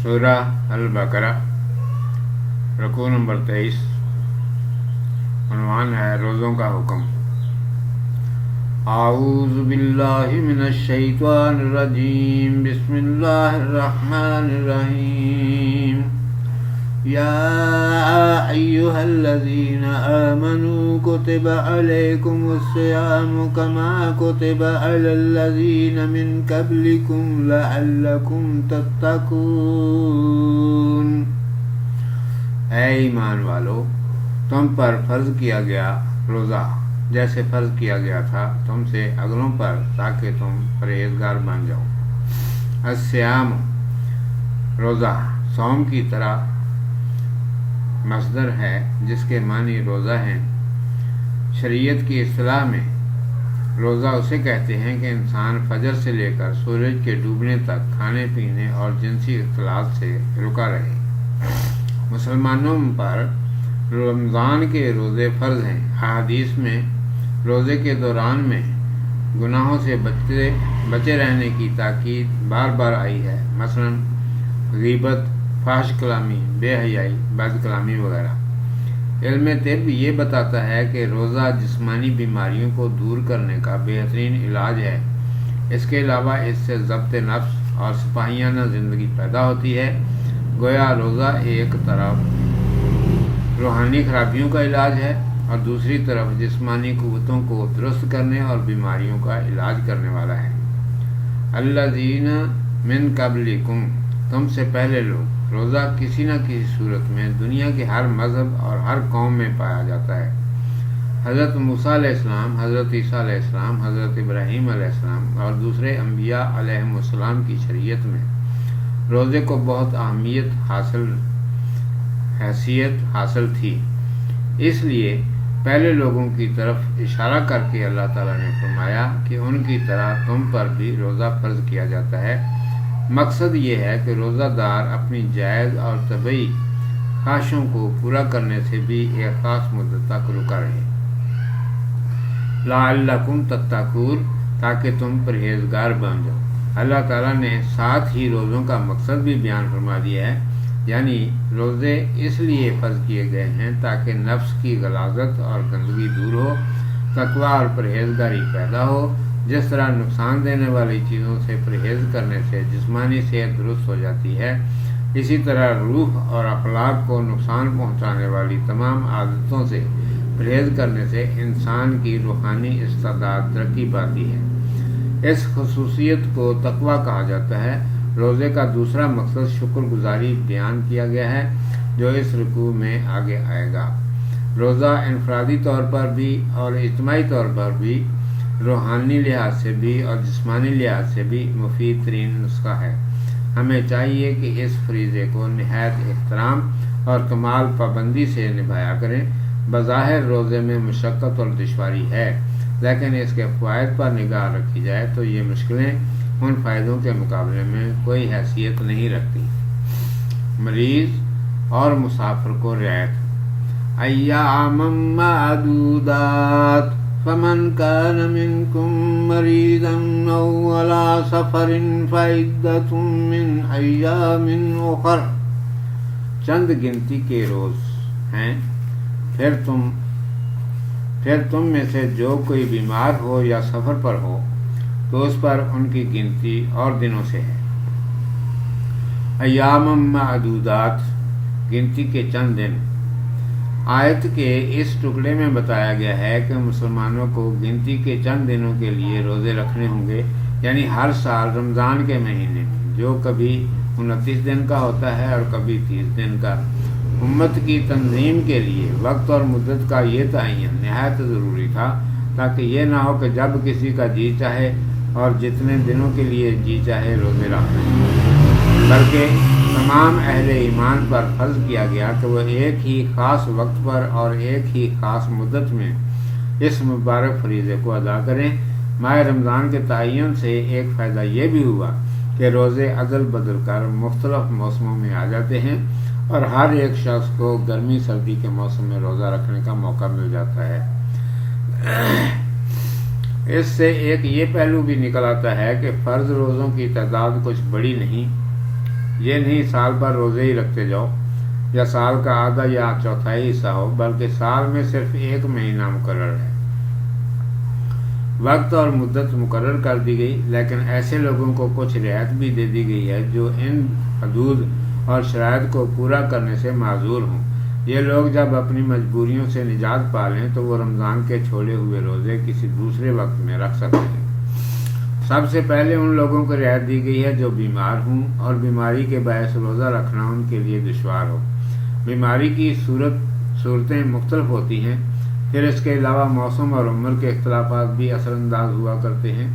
سورہ البقرہ رکوع نمبر 23۔ عنوان ہے روزوں کا حکم۔ اعوذ باللہ من الشیطان الرجیم، بسم اللہ الرحمن الرحیم۔ یا ایہا الذین آمنوا کتب علیکم الصیام کما کتب علی الذین من قبلکم لعلکم تتقون۔ اے ایمان والو، تم پر فرض کیا گیا روزہ جیسے فرض کیا گیا تھا تم سے اگلوں پر، تاکہ تم پرہیزگار بن جاؤ۔ الصیام روزہ صوم کی طرح مصدر ہے جس کے معنی روزہ ہیں۔ شریعت کی اصطلاح میں روزہ اسے کہتے ہیں کہ انسان فجر سے لے کر سورج کے ڈوبنے تک کھانے پینے اور جنسی اختلاط سے رکا رہے۔ مسلمانوں پر رمضان کے روزے فرض ہیں۔ احادیث میں روزے کے دوران میں گناہوں سے بچے رہنے کی تاکید بار بار آئی ہے، مثلا غیبت، فحش کلامی، بے حیائی، بد کلامی وغیرہ۔ علم طب یہ بتاتا ہے کہ روزہ جسمانی بیماریوں کو دور کرنے کا بہترین علاج ہے۔ اس کے علاوہ اس سے ضبط نفس اور سپاہیانہ زندگی پیدا ہوتی ہے۔ گویا روزہ ایک طرف روحانی خرابیوں کا علاج ہے اور دوسری طرف جسمانی قوتوں کو درست کرنے اور بیماریوں کا علاج کرنے والا ہے۔ الذین من قبلکم، تم سے پہلے لوگ۔ روزہ کسی نہ کسی صورت میں دنیا کے ہر مذہب اور ہر قوم میں پایا جاتا ہے۔ حضرت موسیٰ علیہ السلام، حضرت عیسیٰ علیہ السلام، حضرت ابراہیم علیہ السلام اور دوسرے انبیاء علیہ السلام کی شریعت میں روزے کو بہت حیثیت حاصل تھی۔ اس لیے پہلے لوگوں کی طرف اشارہ کر کے اللہ تعالیٰ نے فرمایا کہ ان کی طرح تم پر بھی روزہ فرض کیا جاتا ہے۔ مقصد یہ ہے کہ روزہ دار اپنی جائز اور طبعی خواہشوں کو پورا کرنے سے بھی ایک خاص مدت تک رکا رہے۔ لعلکم تتقون، تاکہ تم پرہیزگار بن جاؤ۔ اللہ تعالیٰ نے ساتھ ہی روزوں کا مقصد بھی بیان فرما دیا ہے، یعنی روزے اس لیے فرض کیے گئے ہیں تاکہ نفس کی غلاظت اور گندگی دور ہو، تقویٰ اور پرہیزگاری پیدا ہو۔ جس طرح نقصان دینے والی چیزوں سے پرہیز کرنے سے جسمانی صحت درست ہو جاتی ہے، اسی طرح روح اور اخلاق کو نقصان پہنچانے والی تمام عادتوں سے پرہیز کرنے سے انسان کی روحانی استعداد ترقی پاتی ہے۔ اس خصوصیت کو تقویٰ کہا جاتا ہے۔ روزے کا دوسرا مقصد شکر گزاری بیان کیا گیا ہے، جو اس رکوع میں آگے آئے گا۔ روزہ انفرادی طور پر بھی اور اجتماعی طور پر بھی، روحانی لحاظ سے بھی اور جسمانی لحاظ سے بھی مفید ترین نسخہ ہے۔ ہمیں چاہیے کہ اس فریضے کو نہایت احترام اور کمال پابندی سے نبھایا کریں۔ بظاہر روزے میں مشقت اور دشواری ہے، لیکن اس کے فوائد پر نگاہ رکھی جائے تو یہ مشکلیں ان فائدوں کے مقابلے میں کوئی حیثیت نہیں رکھتی۔ مریض اور مسافر کو رعایت۔ ایاما معدودات، فمن کان منکم مریضا او علی سفر فعدۃ من ایام اخر۔ چند گنتی کے روز ہیں، پھر تم میں سے جو کوئی بیمار ہو یا سفر پر ہو تو اس پر ان کی گنتی اور دنوں سے ہے۔ ایام معدودات، گنتی کے چند دن۔ آیت کے اس ٹکڑے میں بتایا گیا ہے کہ مسلمانوں کو گنتی کے چند دنوں کے لیے روزے رکھنے ہوں گے، یعنی ہر سال رمضان کے مہینے میں، جو کبھی 29 دن کا ہوتا ہے اور کبھی 30 دن کا۔ امت کی تنظیم کے لیے وقت اور مدت کا یہ تعین نہایت ضروری تھا، تاکہ یہ نہ ہو کہ جب کسی کا جی چاہے اور جتنے دنوں کے لیے جی چاہے روزے رکھ لیں، بلکہ تمام اہل ایمان پر فرض کیا گیا کہ وہ ایک ہی خاص وقت پر اور ایک ہی خاص مدت میں اس مبارک فریضے کو ادا کریں۔ ماہ رمضان کے تعین سے ایک فائدہ یہ بھی ہوا کہ روزے عدل بدل کر مختلف موسموں میں آ جاتے ہیں اور ہر ایک شخص کو گرمی سردی کے موسم میں روزہ رکھنے کا موقع مل جاتا ہے۔ اس سے ایک یہ پہلو بھی نکل آتا ہے کہ فرض روزوں کی تعداد کچھ بڑی نہیں، یہ نہیں سال پر روزے ہی رکھتے جاؤ یا سال کا آدھا یا چوتھائی حصہ ہو، بلکہ سال میں صرف 1 مہینہ مقرر ہے۔ وقت اور مدت مقرر کر دی گئی، لیکن ایسے لوگوں کو کچھ رعایت بھی دے دی گئی ہے جو ان حدود اور شرائط کو پورا کرنے سے معذور ہوں۔ یہ لوگ جب اپنی مجبوریوں سے نجات پا لیں تو وہ رمضان کے چھوڑے ہوئے روزے کسی دوسرے وقت میں رکھ سکتے ہیں۔ سب سے پہلے ان لوگوں کو رعایت دی گئی ہے جو بیمار ہوں اور بیماری کے باعث روزہ رکھنا ان کے لیے دشوار ہو۔ بیماری کی صورتیں مختلف ہوتی ہیں، پھر اس کے علاوہ موسم اور عمر کے اختلافات بھی اثر انداز ہوا کرتے ہیں۔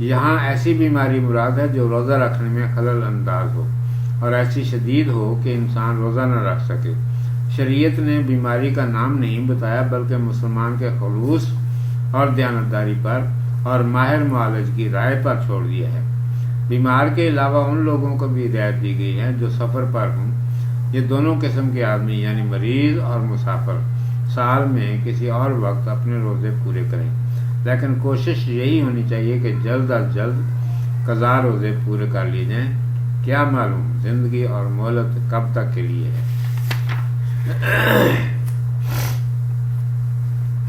یہاں ایسی بیماری مراد ہے جو روزہ رکھنے میں خلل انداز ہو اور ایسی شدید ہو کہ انسان روزہ نہ رکھ سکے۔ شریعت نے بیماری کا نام نہیں بتایا، بلکہ مسلمان کے خلوص اور دیانتداری پر اور ماہر معالج کی رائے پر چھوڑ دیا ہے۔ بیمار کے علاوہ ان لوگوں کو بھی رعایت دی گئی ہے جو سفر پر ہوں۔ یہ دونوں قسم کے آدمی یعنی مریض اور مسافر سال میں کسی اور وقت اپنے روزے پورے کریں، لیکن کوشش یہی ہونی چاہیے کہ جلد از جلد قضا روزے پورے کر لیے جائیں۔ کیا معلوم زندگی اور مہلت کب تک کے لیے ہے۔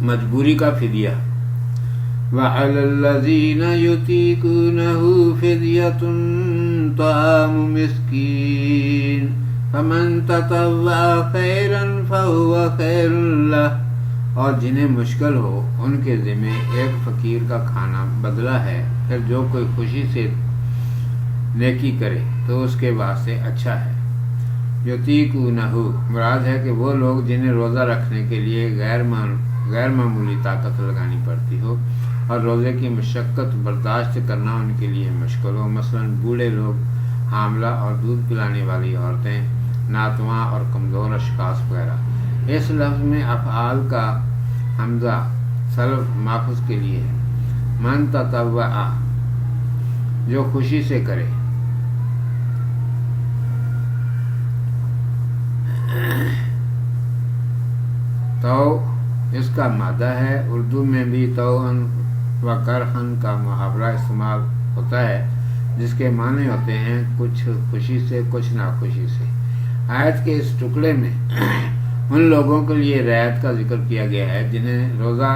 مجبوری کا فدیہ۔ وَعَلَى الَّذِينَ يُطِيقُونَهُ فِدْيَةٌ طَعَامُ مِسْكِينٍ فَمَن تَطَوَّعَ خَيْرًا فَهُوَ خَيْرٌ لَهُ، اور جنہیں مشکل ہو ان کے ذمہ ایک فقیر کا کھانا بدلہ ہے، پھر جو کوئی خوشی سے نیکی کرے تو اس کے واسطے اچھا ہے۔ یطیقونہ مراد ہے کہ وہ لوگ جنہیں روزہ رکھنے کے لیے غیر معمولی طاقت لگانی پڑتی ہو اور روزے کی مشقت برداشت کرنا ان کے لیے مشکل ہو، مثلا بوڑھے لوگ، حاملہ اور دودھ پلانے والی عورتیں، ناتواں اور کمزور اشخاص وغیرہ۔ اس لفظ میں افعال کا حمزہ سلف ماخوذ کے لیے ہے۔ من تطوع جو خوشی سے کرے، تو اس کا مادہ ہے۔ اردو میں بھی توأن و کرہن کا محاورہ استعمال ہوتا ہے جس کے معنی ہوتے ہیں کچھ خوشی سے کچھ ناخوشی سے۔ آیت کے اس ٹکڑے میں ان لوگوں کے لیے رعایت کا ذکر کیا گیا ہے جنہیں روزہ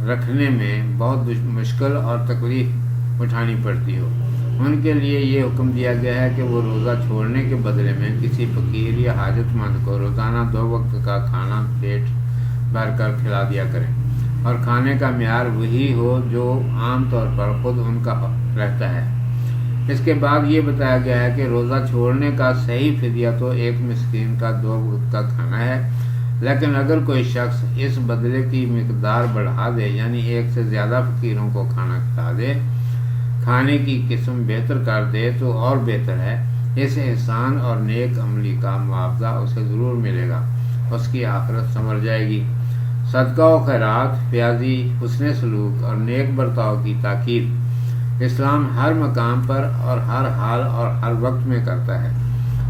رکھنے میں بہت مشکل اور تکلیف اٹھانی پڑتی ہو۔ ان کے لیے یہ حکم دیا گیا ہے کہ وہ روزہ چھوڑنے کے بدلے میں کسی فقیر یا حاجت مند کو روزانہ 2 وقت کا کھانا پیٹ بھر کر کھلا دیا کریں، اور کھانے کا معیار وہی ہو جو عام طور پر خود ان کا رہتا ہے۔ اس کے بعد یہ بتایا گیا ہے کہ روزہ چھوڑنے کا صحیح فدیہ تو 1 مسکین کا 2 وقت کا کھانا ہے، لیکن اگر کوئی شخص اس بدلے کی مقدار بڑھا دے، یعنی 1 سے زیادہ فقیروں کو کھانا کھلا دے، کھانے کی قسم بہتر کر دے تو اور بہتر ہے۔ اس احسان اور نیک عملی کا معاوضہ اسے ضرور ملے گا، اس کی آخرت سنور جائے گی۔ صدقہ و خیرات، پیازی، حسن سلوک اور نیک برتاؤ کی تاکید اسلام ہر مقام پر اور ہر حال اور ہر وقت میں کرتا ہے،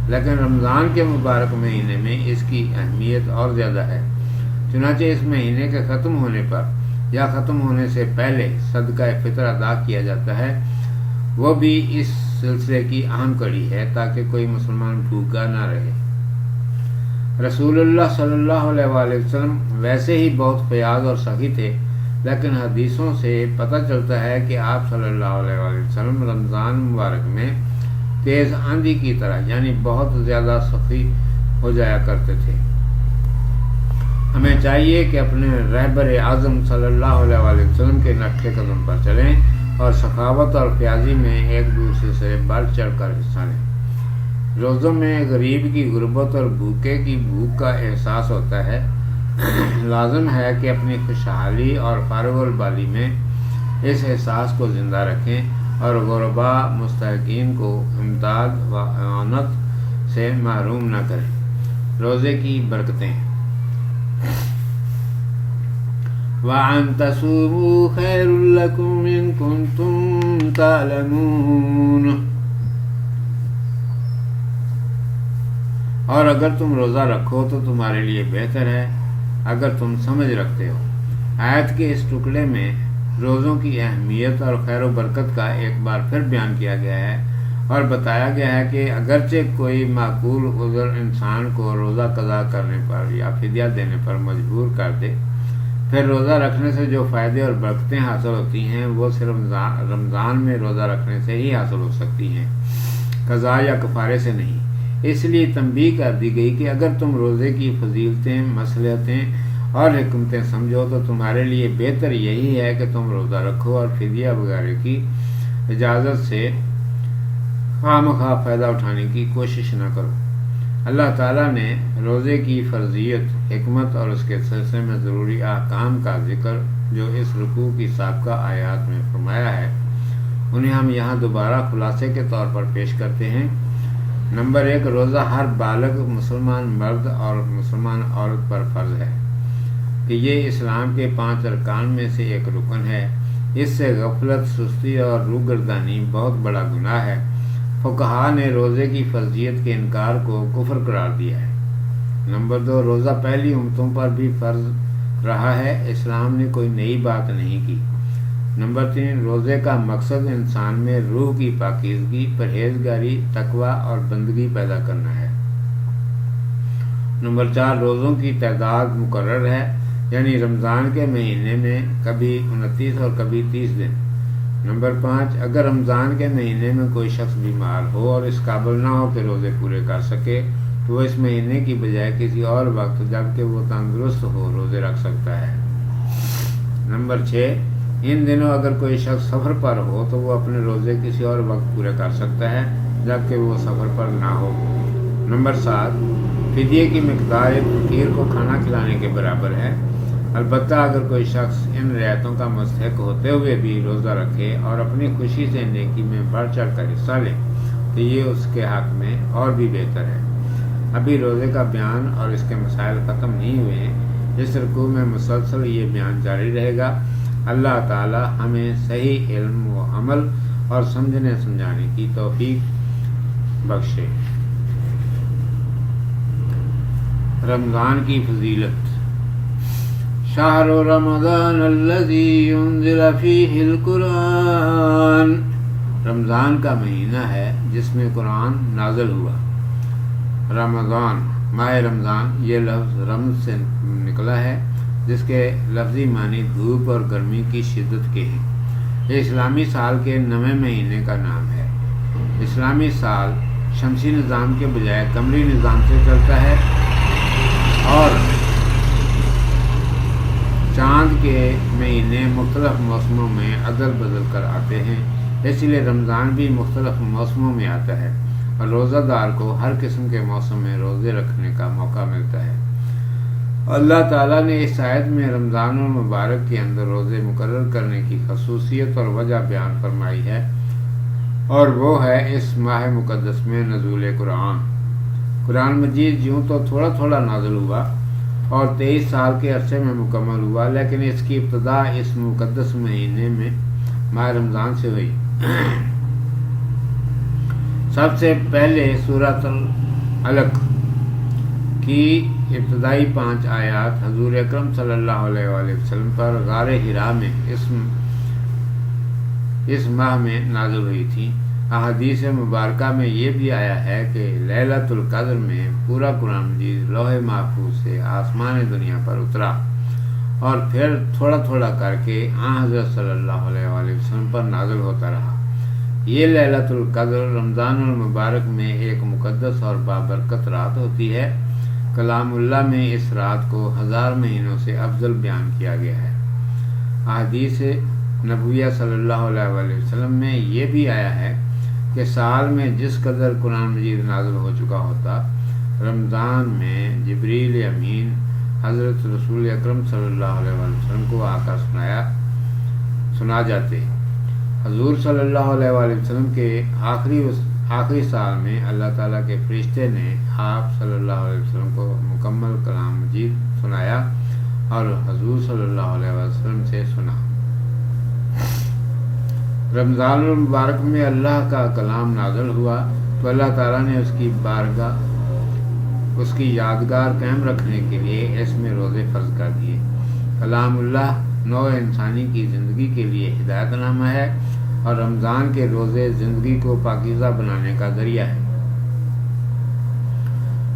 لیکن رمضان کے مبارک مہینے میں اس کی اہمیت اور زیادہ ہے۔ چنانچہ اس مہینے کے ختم ہونے پر یا ختم ہونے سے پہلے صدقہ فطر ادا کیا جاتا ہے، وہ بھی اس سلسلے کی اہم کڑی ہے تاکہ کوئی مسلمان بھوکا نہ رہے۔ رسول اللہ صلی اللہ علیہ وآلہ وسلم ویسے ہی بہت فیاض اور سخی تھے، لیکن حدیثوں سے پتہ چلتا ہے کہ آپ صلی اللہ علیہ وآلہ وسلم رمضان مبارک میں تیز آندھی کی طرح یعنی بہت زیادہ سخی ہو جایا کرتے تھے۔ ہمیں چاہیے کہ اپنے رہبر اعظم صلی اللہ علیہ وآلہ وسلم کے نقش قدم پر چلیں اور سخاوت اور پیازی میں ایک دوسرے سے بڑھ چڑھ کر حصہ لیں۔ روزوں میں غریب کی غربت اور بھوکے کی بھوک کا احساس ہوتا ہے۔ لازم ہے کہ اپنی خوشحالی اور فارغ البالی میں اس احساس کو زندہ رکھیں اور غرباء مستحقین کو امداد و اعانت سے محروم نہ کریں۔ روزے کی برکتیں۔ وَأَن تَصُومُوا خَيْرٌ لَكُمْ إِن كُنتُمْ تَعْلَمُونَ، اور اگر تم روزہ رکھو تو تمہارے لیے بہتر ہے اگر تم سمجھ رکھتے ہو۔ آیت کے اس ٹکڑے میں روزوں کی اہمیت اور خیر و برکت کا ایک بار پھر بیان کیا گیا ہے، اور بتایا گیا ہے کہ اگرچہ کوئی معقول عذر انسان کو روزہ قضا کرنے پر یا فدیہ دینے پر مجبور کر دے، پھر روزہ رکھنے سے جو فائدے اور برکتیں حاصل ہوتی ہیں وہ صرف رمضان میں روزہ رکھنے سے ہی حاصل ہو سکتی ہیں، قضا یا کفارے سے نہیں۔ اس لیے تنبیہ کر دی گئی کہ اگر تم روزے کی فضیلتیں، مصلحتیں اور حکمتیں سمجھو تو تمہارے لیے بہتر یہی ہے کہ تم روزہ رکھو اور فدیہ وغیرہ کی اجازت سے خواہ مخواہ فائدہ اٹھانے کی کوشش نہ کرو۔ اللہ تعالیٰ نے روزے کی فرضیت، حکمت اور اس کے سلسلے میں ضروری احکام کا ذکر جو اس رکوع کی سابقہ آیات میں فرمایا ہے، انہیں ہم یہاں دوبارہ خلاصے کے طور پر پیش کرتے ہیں۔ نمبر 1، روزہ ہر بالغ مسلمان مرد اور مسلمان عورت پر فرض ہے کہ یہ اسلام کے 5 ارکان میں سے ایک رکن ہے۔ اس سے غفلت، سستی اور روگردانی بہت بڑا گناہ ہے۔ فقہا نے روزے کی فرضیت کے انکار کو کفر قرار دیا ہے۔ نمبر 2، روزہ پہلی امتوں پر بھی فرض رہا ہے، اسلام نے کوئی نئی بات نہیں کی۔ نمبر 3، روزے کا مقصد انسان میں روح کی پاکیزگی، پرہیزگاری، تقویٰ اور بندگی پیدا کرنا ہے۔ نمبر 4، روزوں کی تعداد مقرر ہے، یعنی رمضان کے مہینے میں کبھی 29 اور کبھی 30 دن۔ نمبر 5، اگر رمضان کے مہینے میں کوئی شخص بیمار ہو اور اس قابل نہ ہو کہ روزے پورے کر سکے تو وہ اس مہینے کی بجائے کسی اور وقت جبکہ وہ تندرست ہو روزے رکھ سکتا ہے۔ نمبر 6، ان دنوں اگر کوئی شخص سفر پر ہو تو وہ اپنے روزے کسی اور وقت پورے کر سکتا ہے جبکہ وہ سفر پر نہ ہو۔ نمبر 7، فدیے کی مقدار ایک فقیر کو کھانا کھلانے کے برابر ہے، البتہ اگر کوئی شخص ان رعایتوں کا مستحق ہوتے ہوئے بھی روزہ رکھے اور اپنی خوشی سے نیکی میں بڑھ چڑھ کر حصہ لے تو یہ اس کے حق میں اور بھی بہتر ہے۔ ابھی روزے کا بیان اور اس کے مسائل ختم نہیں ہوئے ہیں، اس رکوع میں مسلسل یہ بیان جاری رہے گا۔ اللہ تعالی ہمیں صحیح علم و عمل اور سمجھنے سمجھانے کی توفیق بخشے۔ رمضان کی فضیلت۔ شہر رمضان الذی انزل فیہ القرآن، رمضان کا مہینہ ہے جس میں قرآن نازل ہوا۔ رمضان، ماہ رمضان، یہ لفظ رمض سے نکلا ہے جس کے لفظی معنی دھوپ اور گرمی کی شدت کے ہیں۔ یہ اسلامی سال کے 9ویں مہینے کا نام ہے۔ اسلامی سال شمسی نظام کے بجائے قمری نظام سے چلتا ہے اور چاند کے مہینے مختلف موسموں میں عدل بدل کر آتے ہیں، اس لیے رمضان بھی مختلف موسموں میں آتا ہے اور روزہ دار کو ہر قسم کے موسم میں روزے رکھنے کا موقع ملتا ہے۔ اللہ تعالیٰ نے اس آیت میں رمضان المبارک کے اندر روزے مقرر کرنے کی خصوصیت اور وجہ بیان فرمائی ہے، اور وہ ہے اس ماہ مقدس میں نزول قرآن۔ قرآن مجید یوں تو تھوڑا تھوڑا نازل ہوا اور 23 سال کے عرصے میں مکمل ہوا، لیکن اس کی ابتدا اس مقدس مہینے میں ماہ رمضان سے ہوئی۔ سب سے پہلے سورۃ العلق کی ابتدائی 5 آیات حضور اکرم صلی اللہ علیہ وآلہ وسلم پر غار حرا میں اس ماہ میں نازل ہوئی تھی۔ احادیث مبارکہ میں یہ بھی آیا ہے کہ لیلۃ القدر میں پورا قرآن مجید لوح محفوظ سے آسمان دنیا پر اترا اور پھر تھوڑا تھوڑا کر کے حضرت صلی اللہ علیہ وآلہ وسلم پر نازل ہوتا رہا۔ یہ لیلۃ القدر رمضان المبارک میں ایک مقدس اور بابرکت رات ہوتی ہے۔ کلام اللہ میں اس رات کو 1000 مہینوں سے افضل بیان کیا گیا ہے۔ احادیث نبویہ صلی اللہ علیہ وآلہ وسلم میں یہ بھی آیا ہے کہ سال میں جس قدر قرآن مجید نازل ہو چکا ہوتا، رمضان میں جبریل امین حضرت رسول اکرم صلی اللہ علیہ وآلہ وسلم کو آ کر سنا جاتے۔ حضور صلی اللہ علیہ وآلہ وسلم کے آخری سال میں اللہ تعالیٰ کے فرشتے نے آپ صلی اللہ علیہ وسلم کو مکمل کلام مجید سنایا اور حضور صلی اللہ علیہ وسلم سے سنا۔ رمضان المبارک میں اللہ کا کلام نازل ہوا تو اللہ تعالیٰ نے اس کی بارگاہ، اس کی یادگار قائم رکھنے کے لیے اس میں روزے فرض کر دیے۔ کلام اللہ نوع انسانی کی زندگی کے لیے ہدایت نامہ ہے اور رمضان کے روزے زندگی کو پاکیزہ بنانے کا ذریعہ ہے۔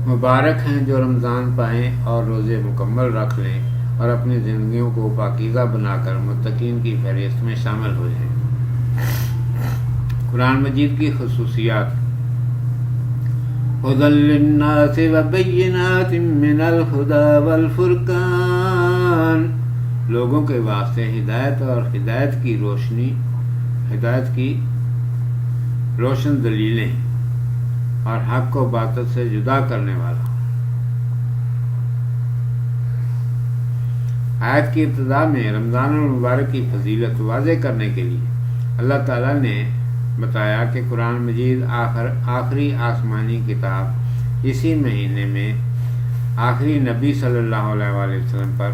مبارک ہیں جو رمضان پائیں اور روزے مکمل رکھ لیں اور اپنی زندگیوں کو پاکیزہ بنا کر متقین کی فہرست میں شامل ہو جائیں۔ قرآن مجید کی خصوصیات: ھدی للناس وبینات من الھدی والفرقان، لوگوں کے واسطے ہدایت اور ہدایت کی روشن دلیلیں اور حق و باطل سے جدا کرنے والا۔ آیت کی ابتدا میں رمضان المبارک کی فضیلت واضح کرنے کے لیے اللہ تعالیٰ نے بتایا کہ قرآن مجید آخری آسمانی کتاب اسی مہینے میں آخری نبی صلی اللہ علیہ وآلہ وسلم پر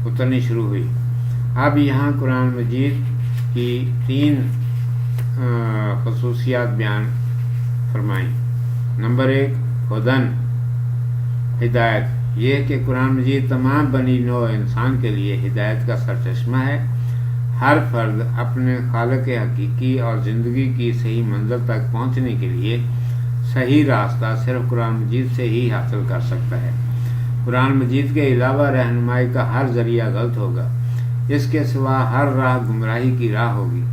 اترنی شروع ہوئی۔ اب یہاں قرآن مجید کی 3 خصوصیات بیان فرمائیں۔ نمبر 1، ہدن، ہدایت، یہ کہ قرآن مجید تمام بنی نوع انسان کے لیے ہدایت کا سرچشمہ ہے۔ ہر فرد اپنے خالق حقیقی اور زندگی کی صحیح منزل تک پہنچنے کے لیے صحیح راستہ صرف قرآن مجید سے ہی حاصل کر سکتا ہے۔ قرآن مجید کے علاوہ رہنمائی کا ہر ذریعہ غلط ہوگا، اس کے سوا ہر راہ گمراہی کی راہ ہوگی۔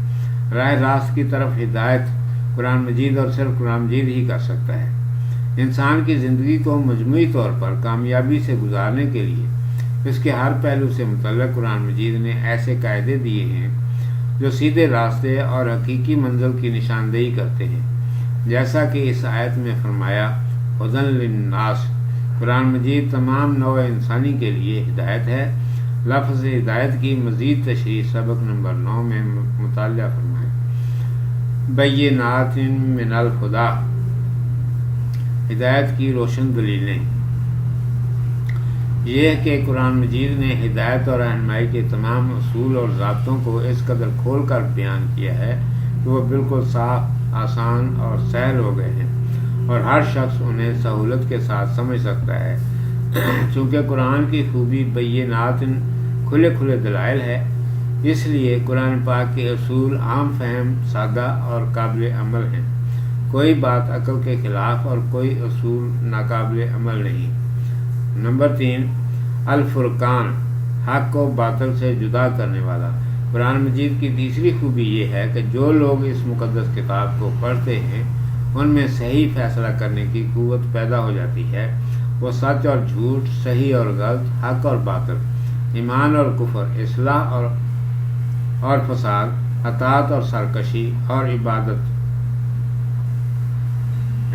راہ راست کی طرف ہدایت قرآن مجید اور صرف قرآن مجید ہی کر سکتا ہے۔ انسان کی زندگی کو مجموعی طور پر کامیابی سے گزارنے کے لیے اس کے ہر پہلو سے متعلق قرآن مجید نے ایسے قاعدے دیے ہیں جو سیدھے راستے اور حقیقی منزل کی نشاندہی کرتے ہیں، جیسا کہ اس آیت میں فرمایا ھدی للناس۔ قرآن مجید تمام نوع انسانی کے لیے ہدایت ہے۔ لفظ ہدایت کی مزید تشریح سبق نمبر 9 میں مطالعہ فرمائیں۔ بینات من الھدی، ہدایت کی روشن دلیلیں، یہ کہ قرآن مجید نے ہدایت اور رہنمائی کے تمام اصول اور ضابطوں کو اس قدر کھول کر بیان کیا ہے کہ وہ بالکل صاف، آسان اور سہل ہو گئے ہیں اور ہر شخص انہیں سہولت کے ساتھ سمجھ سکتا ہے۔ چونکہ قرآن کی خوبی بینات، کھلے کھلے دلائل ہے، اس لیے قرآن پاک کے اصول عام فہم، سادہ اور قابل عمل ہیں۔ کوئی بات عقل کے خلاف اور کوئی اصول ناقابل عمل نہیں۔ نمبر 3، الفرقان، حق و باطل سے جدا کرنے والا۔ قرآن مجید کی تیسری خوبی یہ ہے کہ جو لوگ اس مقدس کتاب کو پڑھتے ہیں ان میں صحیح فیصلہ کرنے کی قوت پیدا ہو جاتی ہے۔ وہ سچ اور جھوٹ، صحیح اور غلط، حق اور باطل، ایمان اور کفر، اصلاح اور فساد، اطاعت اور سرکشی اور عبادت،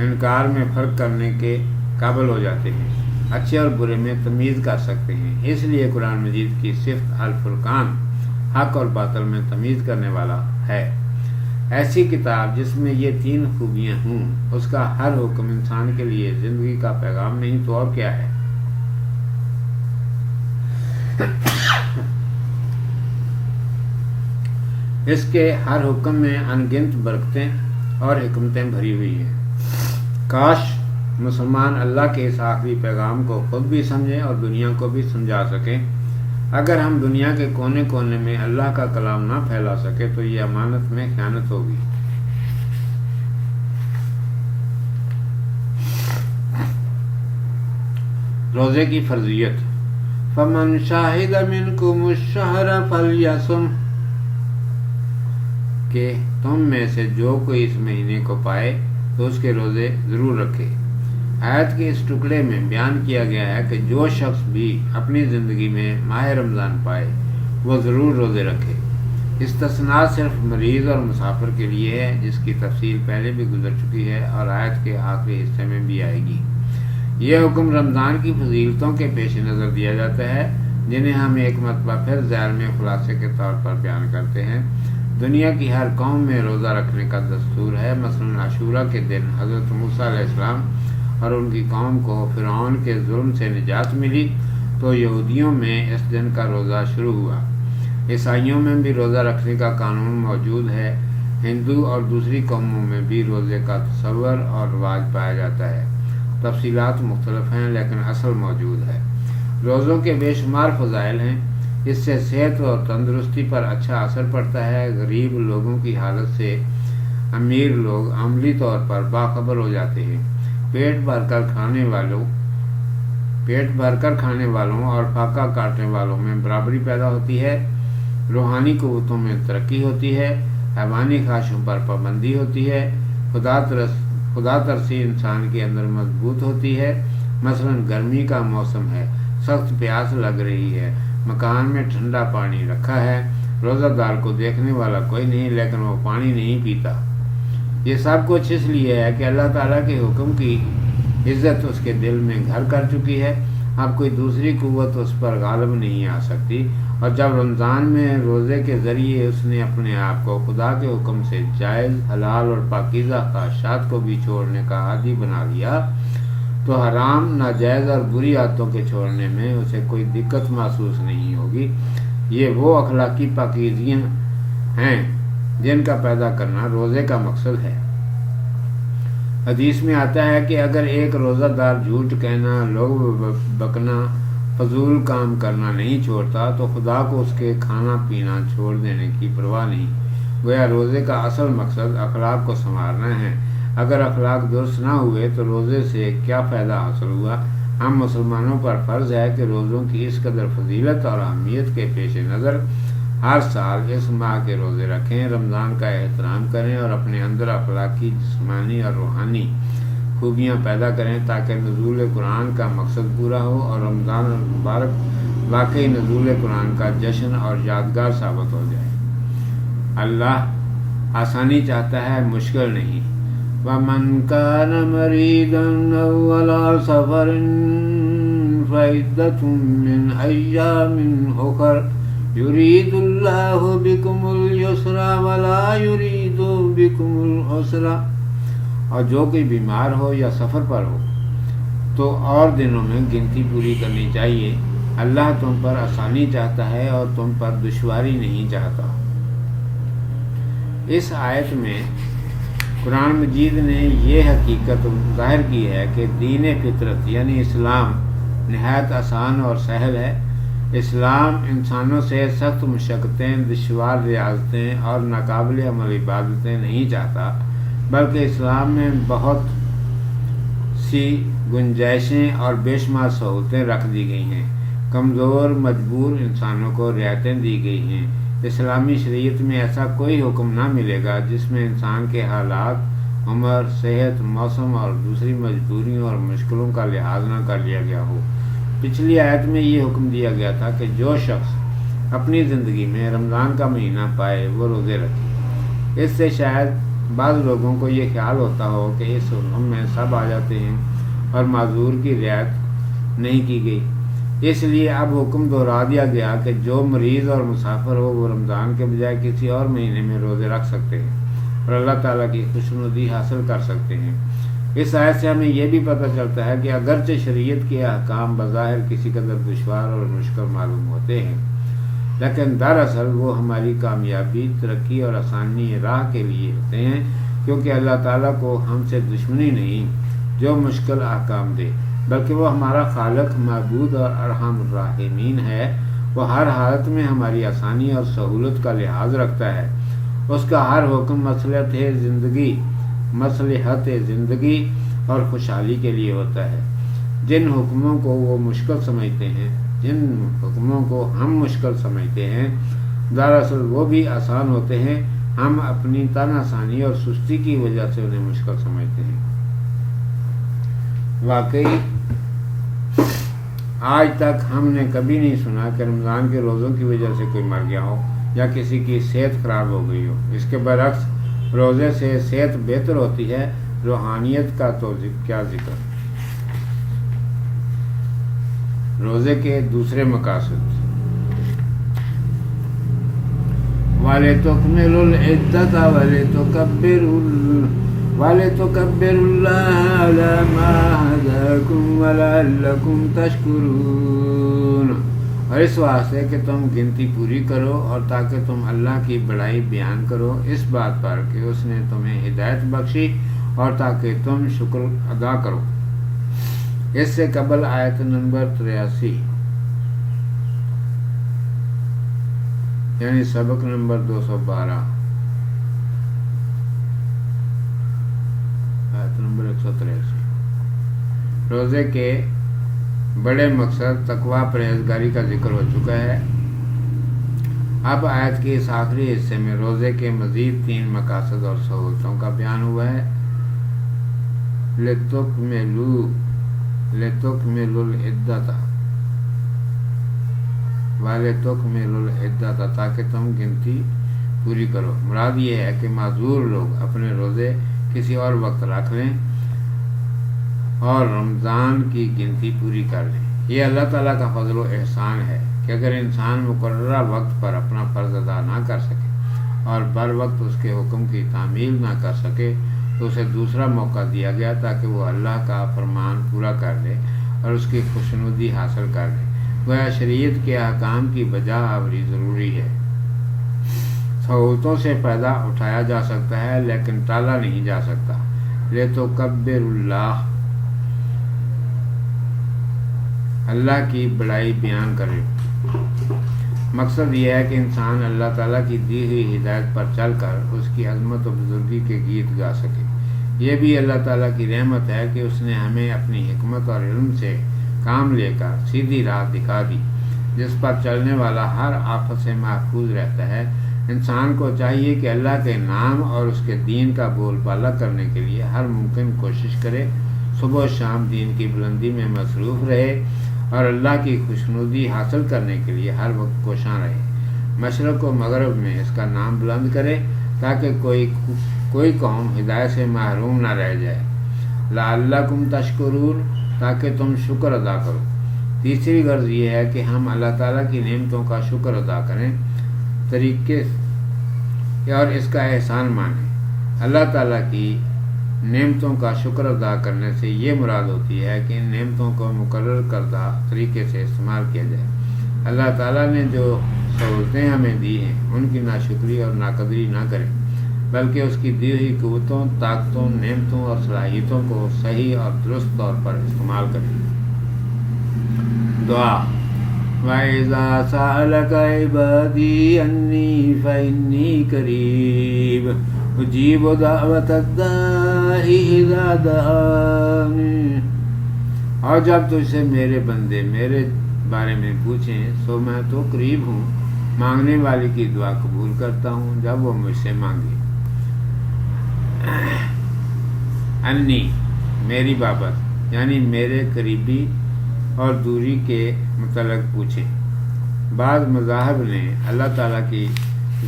انکار میں فرق کرنے کے قابل ہو جاتے ہیں، اچھے اور برے میں تمیز کر سکتے ہیں۔ اس لیے قرآن مجید کی صفت الفرقان، حق اور باطل میں تمیز کرنے والا ہے۔ ایسی کتاب جس میں یہ 3 خوبیاں ہوں، اس کا ہر حکم انسان کے لیے زندگی کا پیغام نہیں تو اور کیا ہے۔ اس کے ہر حکم میں ان گنت برکتیں اور حکمتیں بھری ہوئی ہیں۔ کاش مسلمان اللہ کے اس آخری پیغام کو خود بھی سمجھیں اور دنیا کو بھی سمجھا سکیں۔ اگر ہم دنیا کے کونے کونے میں اللہ کا کلام نہ پھیلا سکے تو یہ امانت میں خیانت ہوگی۔ روزے کی فرضیت: فمن شاہد منکم الشہر فلیصم، کہ تم میں سے جو کوئی اس مہینے کو پائے تو اس کے روزے ضرور رکھے۔ آیت کے اس ٹکڑے میں بیان کیا گیا ہے کہ جو شخص بھی اپنی زندگی میں ماہ رمضان پائے وہ ضرور روزے رکھے۔ استثناء صرف مریض اور مسافر کے لیے ہے، جس کی تفصیل پہلے بھی گزر چکی ہے اور آیت کے آخری حصے میں بھی آئے گی۔ یہ حکم رمضان کی فضیلتوں کے پیش نظر دیا جاتا ہے، جنہیں ہم ایک مرتبہ پھر ذیل میں خلاصے کے طور پر بیان کرتے ہیں۔ دنیا کی ہر قوم میں روزہ رکھنے کا دستور ہے۔ مثلاً عاشورہ کے دن حضرت موسیٰ علیہ السلام اور ان کی قوم کو فرعون کے ظلم سے نجات ملی تو یہودیوں میں اس دن کا روزہ شروع ہوا۔ عیسائیوں میں بھی روزہ رکھنے کا قانون موجود ہے۔ ہندو اور دوسری قوموں میں بھی روزے کا تصور اور رواج پایا جاتا ہے۔ تفصیلات مختلف ہیں لیکن اصل موجود ہے۔ روزوں کے بے شمار فضائل ہیں۔ اس سے صحت اور تندرستی پر اچھا اثر پڑتا ہے۔ غریب لوگوں کی حالت سے امیر لوگ عملی طور پر باخبر ہو جاتے ہیں۔ پیٹ بھر کر کھانے والوں اور فاقہ کاٹنے والوں میں برابری پیدا ہوتی ہے، روحانی قوتوں میں ترقی ہوتی ہے، حیوانی خواہشوں پر پابندی ہوتی ہے، خدا ترسی انسان کے اندر مضبوط ہوتی ہے۔ مثلا گرمی کا موسم ہے، سخت پیاس لگ رہی ہے، مکان میں ٹھنڈا پانی رکھا ہے، روزہ دار کو دیکھنے والا کوئی نہیں لیکن وہ پانی نہیں پیتا۔ یہ سب کچھ اس لیے ہے کہ اللہ تعالیٰ کے حکم کی عزت اس کے دل میں گھر کر چکی ہے، اب کوئی دوسری قوت اس پر غالب نہیں آ سکتی۔ اور جب رمضان میں روزے کے ذریعے اس نے اپنے آپ کو خدا کے حکم سے جائز، حلال اور پاکیزہ خواہشات کو بھی چھوڑنے کا عادی بنا لیا تو حرام، ناجائز اور بری عادتوں کے چھوڑنے میں اسے کوئی دقت محسوس نہیں ہوگی۔ یہ وہ اخلاقی پاکیزگیاں ہیں جن کا پیدا کرنا روزے کا مقصد ہے۔ حدیث میں آتا ہے کہ اگر ایک روزہ دار جھوٹ کہنا، لوگ بکنا، فضول کام کرنا نہیں چھوڑتا تو خدا کو اس کے کھانا پینا چھوڑ دینے کی پرواہ نہیں۔ گویا روزے کا اصل مقصد اخلاق کو سنوارنا ہے۔ اگر اخلاق درست نہ ہوئے تو روزے سے کیا فائدہ حاصل ہوا؟ ہم مسلمانوں پر فرض ہے کہ روزوں کی اس قدر فضیلت اور اہمیت کے پیش نظر ہر سال اس ماہ کے روزے رکھیں، رمضان کا احترام کریں اور اپنے اندر اخلاقی، جسمانی اور روحانی خوبیاں پیدا کریں تاکہ نزول قرآن کا مقصد پورا ہو اور رمضان المبارک واقعی نزول قرآن کا جشن اور یادگار ثابت ہو جائے۔ اللہ آسانی چاہتا ہے، مشکل نہیں۔ وَمَنْ كَانَ مَرِيضًا أَوْ عَلَىٰ سَفَرٍ فَعِدَّةٌ مِّنْ أَيَّامٍ أُخَرَ يُرِيدُ اللَّهُ بِكُمُ الْيُسْرَ وَلَا يُرِيدُ بِكُمُ الْعُسْرَ۔ اور جو کوئی بیمار ہو یا سفر پر ہو تو اور دنوں میں گنتی پوری کرنی چاہیے۔ اللہ تم پر آسانی چاہتا ہے اور تم پر دشواری نہیں چاہتا۔ اس آیت میں قرآن مجید نے یہ حقیقت ظاہر کی ہے کہ دین فطرت یعنی اسلام نہایت آسان اور سہل ہے۔ اسلام انسانوں سے سخت مشقتیں، دشوار ریاضتیں اور ناقابل عمل عبادتیں نہیں چاہتا، بلکہ اسلام میں بہت سی گنجائشیں اور بے شمار سہولتیں رکھ دی گئی ہیں۔ کمزور، مجبور انسانوں کو رعایتیں دی گئی ہیں۔ اسلامی شریعت میں ایسا کوئی حکم نہ ملے گا جس میں انسان کے حالات، عمر، صحت، موسم اور دوسری مجبوریوں اور مشکلوں کا لحاظ نہ کر لیا گیا ہو۔ پچھلی آیت میں یہ حکم دیا گیا تھا کہ جو شخص اپنی زندگی میں رمضان کا مہینہ پائے وہ روزے رکھے۔ اس سے شاید بعض لوگوں کو یہ خیال ہوتا ہو کہ اس حکم میں سب آ جاتے ہیں اور معذور کی رعایت نہیں کی گئی، اس لیے اب حکم دہرا دیا گیا کہ جو مریض اور مسافر ہو وہ رمضان کے بجائے کسی اور مہینے میں روزے رکھ سکتے ہیں اور اللہ تعالیٰ کی خوشنودی حاصل کر سکتے ہیں۔ اس آیت سے ہمیں یہ بھی پتہ چلتا ہے کہ اگرچہ شریعت کے احکام بظاہر کسی قدر دشوار اور مشکل معلوم ہوتے ہیں، لیکن دراصل وہ ہماری کامیابی، ترقی اور آسانی راہ کے لیے ہوتے ہیں، کیونکہ اللہ تعالیٰ کو ہم سے دشمنی نہیں جو مشکل احکام دے، بلکہ وہ ہمارا خالق، معبود اور ارحم الراحمین ہے۔ وہ ہر حالت میں ہماری آسانی اور سہولت کا لحاظ رکھتا ہے۔ اس کا ہر حکم مصلحت زندگی اور خوشحالی کے لیے ہوتا ہے۔ جن حکموں کو وہ مشکل سمجھتے ہیں، جن حکموں کو ہم مشکل سمجھتے ہیں، دراصل وہ بھی آسان ہوتے ہیں۔ ہم اپنی تن آسانی اور سستی کی وجہ سے انہیں مشکل سمجھتے ہیں۔ واقعی آج تک ہم نے کبھی نہیں سنا کہ رمضان کے روزوں کی وجہ سے کوئی مر گیا ہو یا کسی کی صحت خراب ہو گئی ہو۔ اس کے برعکس روزے سے صحت بہتر ہوتی ہے، روحانیت کا تو کیا ذکر۔ روزے کے دوسرے مقاصد: وَلِتُكْمِلُوا الْعِدَّةَ وَلِتُكَبِّرُوا اللَّهَ عَلَى مَا هَدَاكُمْ وَلَعَلَّكُمْ تَشْكُرُونَ، اور اس واسطے کہ تم گنتی پوری کرو اور تاکہ تم اللہ کی بڑائی بیان کرو اس بات پر کہ اس نے تمہیں ہدایت بخشی اور تاکہ تم شکر ادا کرو۔ اس سے قبل آیت نمبر 83 یعنی سبق نمبر 212 آیت نمبر 183۔ روزے کے بڑے مقصد تقویٰ پرہیزگاری کا ذکر ہو چکا ہے۔ اب آیت کے اس آخری حصے میں روزے کے مزید 3 مقاصد اور سہولتوں کا بیان ہوا ہے۔ لِتُکْمِلُوا الْعِدَّةَ وَلِتُکْمِلُوا الْعِدَّةَ، تاکہ تم گنتی پوری کرو۔ مراد یہ ہے کہ معذور لوگ اپنے روزے کسی اور وقت رکھ لیں اور رمضان کی گنتی پوری کر لیں۔ یہ اللہ تعالیٰ کا فضل و احسان ہے کہ اگر انسان مقررہ وقت پر اپنا فرض ادا نہ کر سکے اور بر وقت اس کے حکم کی تعمیل نہ کر سکے تو اسے دوسرا موقع دیا گیا تاکہ وہ اللہ کا فرمان پورا کر لے اور اس کی خوشنودی حاصل کر لے۔ گویا شریعت کے احکام کی بجا آوری ضروری ہے۔ سہولتوں سے فائدہ اٹھایا جا سکتا ہے لیکن ٹالا نہیں جا سکتا۔ لِتُکَبِّرُوا اللہ، اللہ کی بڑائی بیان کرے۔ مقصد یہ ہے کہ انسان اللہ تعالیٰ کی دی ہوئی ہدایت پر چل کر اس کی عظمت و بزرگی کے گیت گا سکے۔ یہ بھی اللہ تعالیٰ کی رحمت ہے کہ اس نے ہمیں اپنی حکمت اور علم سے کام لے کر سیدھی راہ دکھا دی جس پر چلنے والا ہر آفت سے محفوظ رہتا ہے۔ انسان کو چاہیے کہ اللہ کے نام اور اس کے دین کا بول بالا کرنے کے لیے ہر ممکن کوشش کرے، صبح و شام دین کی بلندی میں مصروف رہے اور اللہ کی خوشنودی حاصل کرنے کے لیے ہر وقت کوشاں رہے، مشرق و مغرب میں اس کا نام بلند کرے تاکہ کوئی قوم ہدایت سے محروم نہ رہ جائے۔ لعلکم تشکرون، تاکہ تم شکر ادا کرو۔ تیسری غرض یہ ہے کہ ہم اللہ تعالیٰ کی نعمتوں کا شکر ادا کریں طریقے اور اس کا احسان مانیں۔ اللہ تعالیٰ کی نعمتوں کا شکر ادا کرنے سے یہ مراد ہوتی ہے کہ ان نعمتوں کو مقرر کردہ طریقے سے استعمال کیا جائے۔ اللہ تعالیٰ نے جو سہولتیں ہمیں دی ہیں ان کی ناشکری اور ناقدری نہ کریں، بلکہ اس کی دی ہوئی قوتوں، طاقتوں، نعمتوں اور صلاحیتوں کو صحیح اور درست طور پر استعمال کریں۔ دعا۔ وَإِذَا سَأَلَكَ عِبَادِي عَنِّي فَإِنِّي قَرِيبٌ أُجِيبُ دَعْوَةَ الدَّاعِ إِذَا دَعَانِ۔ اور جب تجھ سے میرے بندے میرے بارے میں پوچھیں سو میں تو قریب ہوں، مانگنے والے کی دعا قبول کرتا ہوں جب وہ مجھ سے مانگے۔ انی، میری بابت، یعنی میرے قریبی اور دوری کے متعلق پوچھیں۔ بعض مذاہب نے اللہ تعالیٰ کی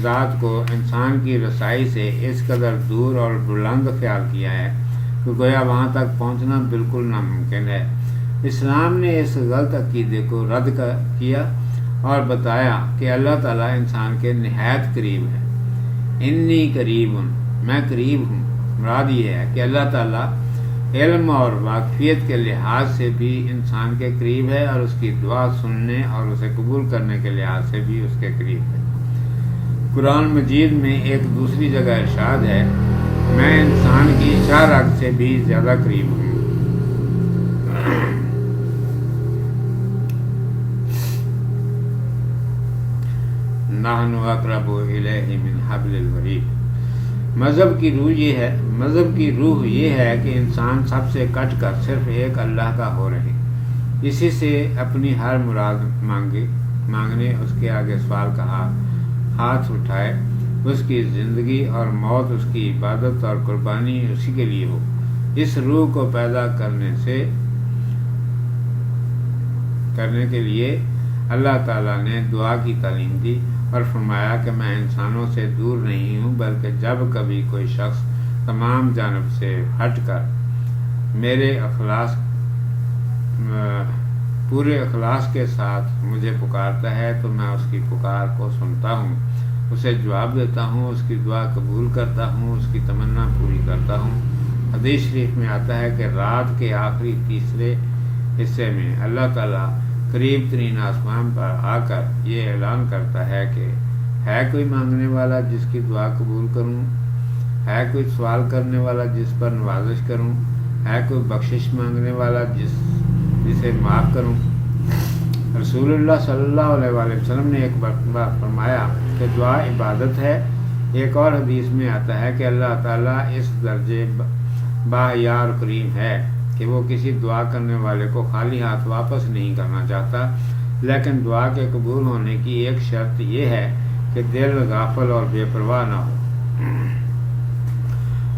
ذات کو انسان کی رسائی سے اس قدر دور اور بلند خیال کیا ہے کہ گویا وہاں تک پہنچنا بالکل ناممکن ہے۔ اسلام نے اس غلط عقیدے کو رد کیا اور بتایا کہ اللہ تعالیٰ انسان کے نہایت قریب ہے۔ انی قریب، میں قریب ہوں، مراد یہ ہے کہ اللہ تعالیٰ علم اور واقفیت کے لحاظ سے بھی انسان کے قریب ہے اور اس کی دعا سننے اور اسے قبول کرنے کے لحاظ سے بھی اس کے قریب ہے۔ قرآن مجید میں ایک دوسری جگہ ارشاد ہے، میں انسان کی شاہ رگ سے بھی زیادہ قریب ہوں۔ نحن اقرب الیہ من حبل الورید۔ مذہب کی روح یہ ہے کہ انسان سب سے کٹ کر صرف ایک اللہ کا ہو رہے، اسی سے اپنی ہر مراد مانگنے، اس کے آگے سوال کا ہاتھ اٹھائے، اس کی زندگی اور موت، اس کی عبادت اور قربانی اسی کے لیے ہو۔ اس روح کو پیدا کرنے کے لیے اللہ تعالیٰ نے دعا کی تعلیم دی اور فرمایا کہ میں انسانوں سے دور نہیں ہوں، بلکہ جب کبھی کوئی شخص تمام جانب سے ہٹ کر میرے پورے اخلاص کے ساتھ مجھے پکارتا ہے تو میں اس کی پکار کو سنتا ہوں، اسے جواب دیتا ہوں، اس کی دعا قبول کرتا ہوں، اس کی تمنا پوری کرتا ہوں۔ حدیث شریف میں آتا ہے کہ رات کے آخری تیسرے حصے میں اللہ تعالیٰ قریب ترین آسمان پر آ کر یہ اعلان کرتا ہے کہ ہے کوئی مانگنے والا جس کی دعا قبول کروں، ہے کوئی سوال کرنے والا جس پر نوازش کروں، ہے کوئی بخشش مانگنے والا جسے معاف کروں۔ رسول اللہ صلی اللہ علیہ وسلم نے ایک بار فرمایا کہ دعا عبادت ہے۔ ایک اور حدیث میں آتا ہے کہ اللہ تعالیٰ اس درجے باحیا اور کریم ہے کہ وہ کسی دعا کرنے والے کو خالی ہاتھ واپس نہیں کرنا چاہتا، لیکن دعا کے قبول ہونے کی ایک شرط یہ ہے کہ دل غافل اور بے پرواہ نہ ہو۔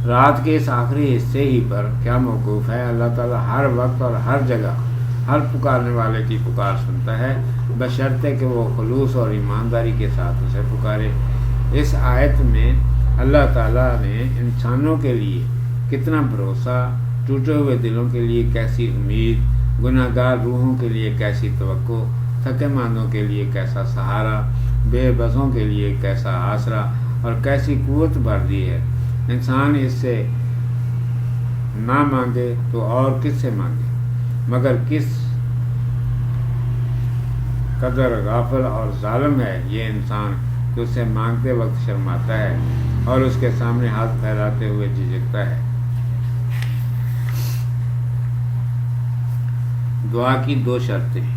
رات کے اس آخری حصے ہی پر کیا موقوف ہے، اللہ تعالیٰ ہر وقت اور ہر جگہ ہر پکارنے والے کی پکار سنتا ہے، بشرطے کہ وہ خلوص اور ایمانداری کے ساتھ اسے پکارے۔ اس آیت میں اللہ تعالیٰ نے انسانوں کے لیے کتنا بھروسہ، ٹوٹے ہوئے دلوں کے لیے کیسی امید، گناہ گار روحوں کے لیے کیسی توقع، تھکے ماندوں کے لیے کیسا سہارا، بے بسوں کے لیے کیسا آسرا اور کیسی قوت بھر دی ہے۔ انسان اس سے نہ مانگے تو اور کس سے مانگے، مگر کس قدر غافل اور ظالم ہے یہ انسان کہ اس سے مانگتے وقت شرماتا ہے اور اس کے سامنے ہاتھ پھیلاتے ہوئے جھجکتا ہے۔ دعا کی 2 شرطیں۔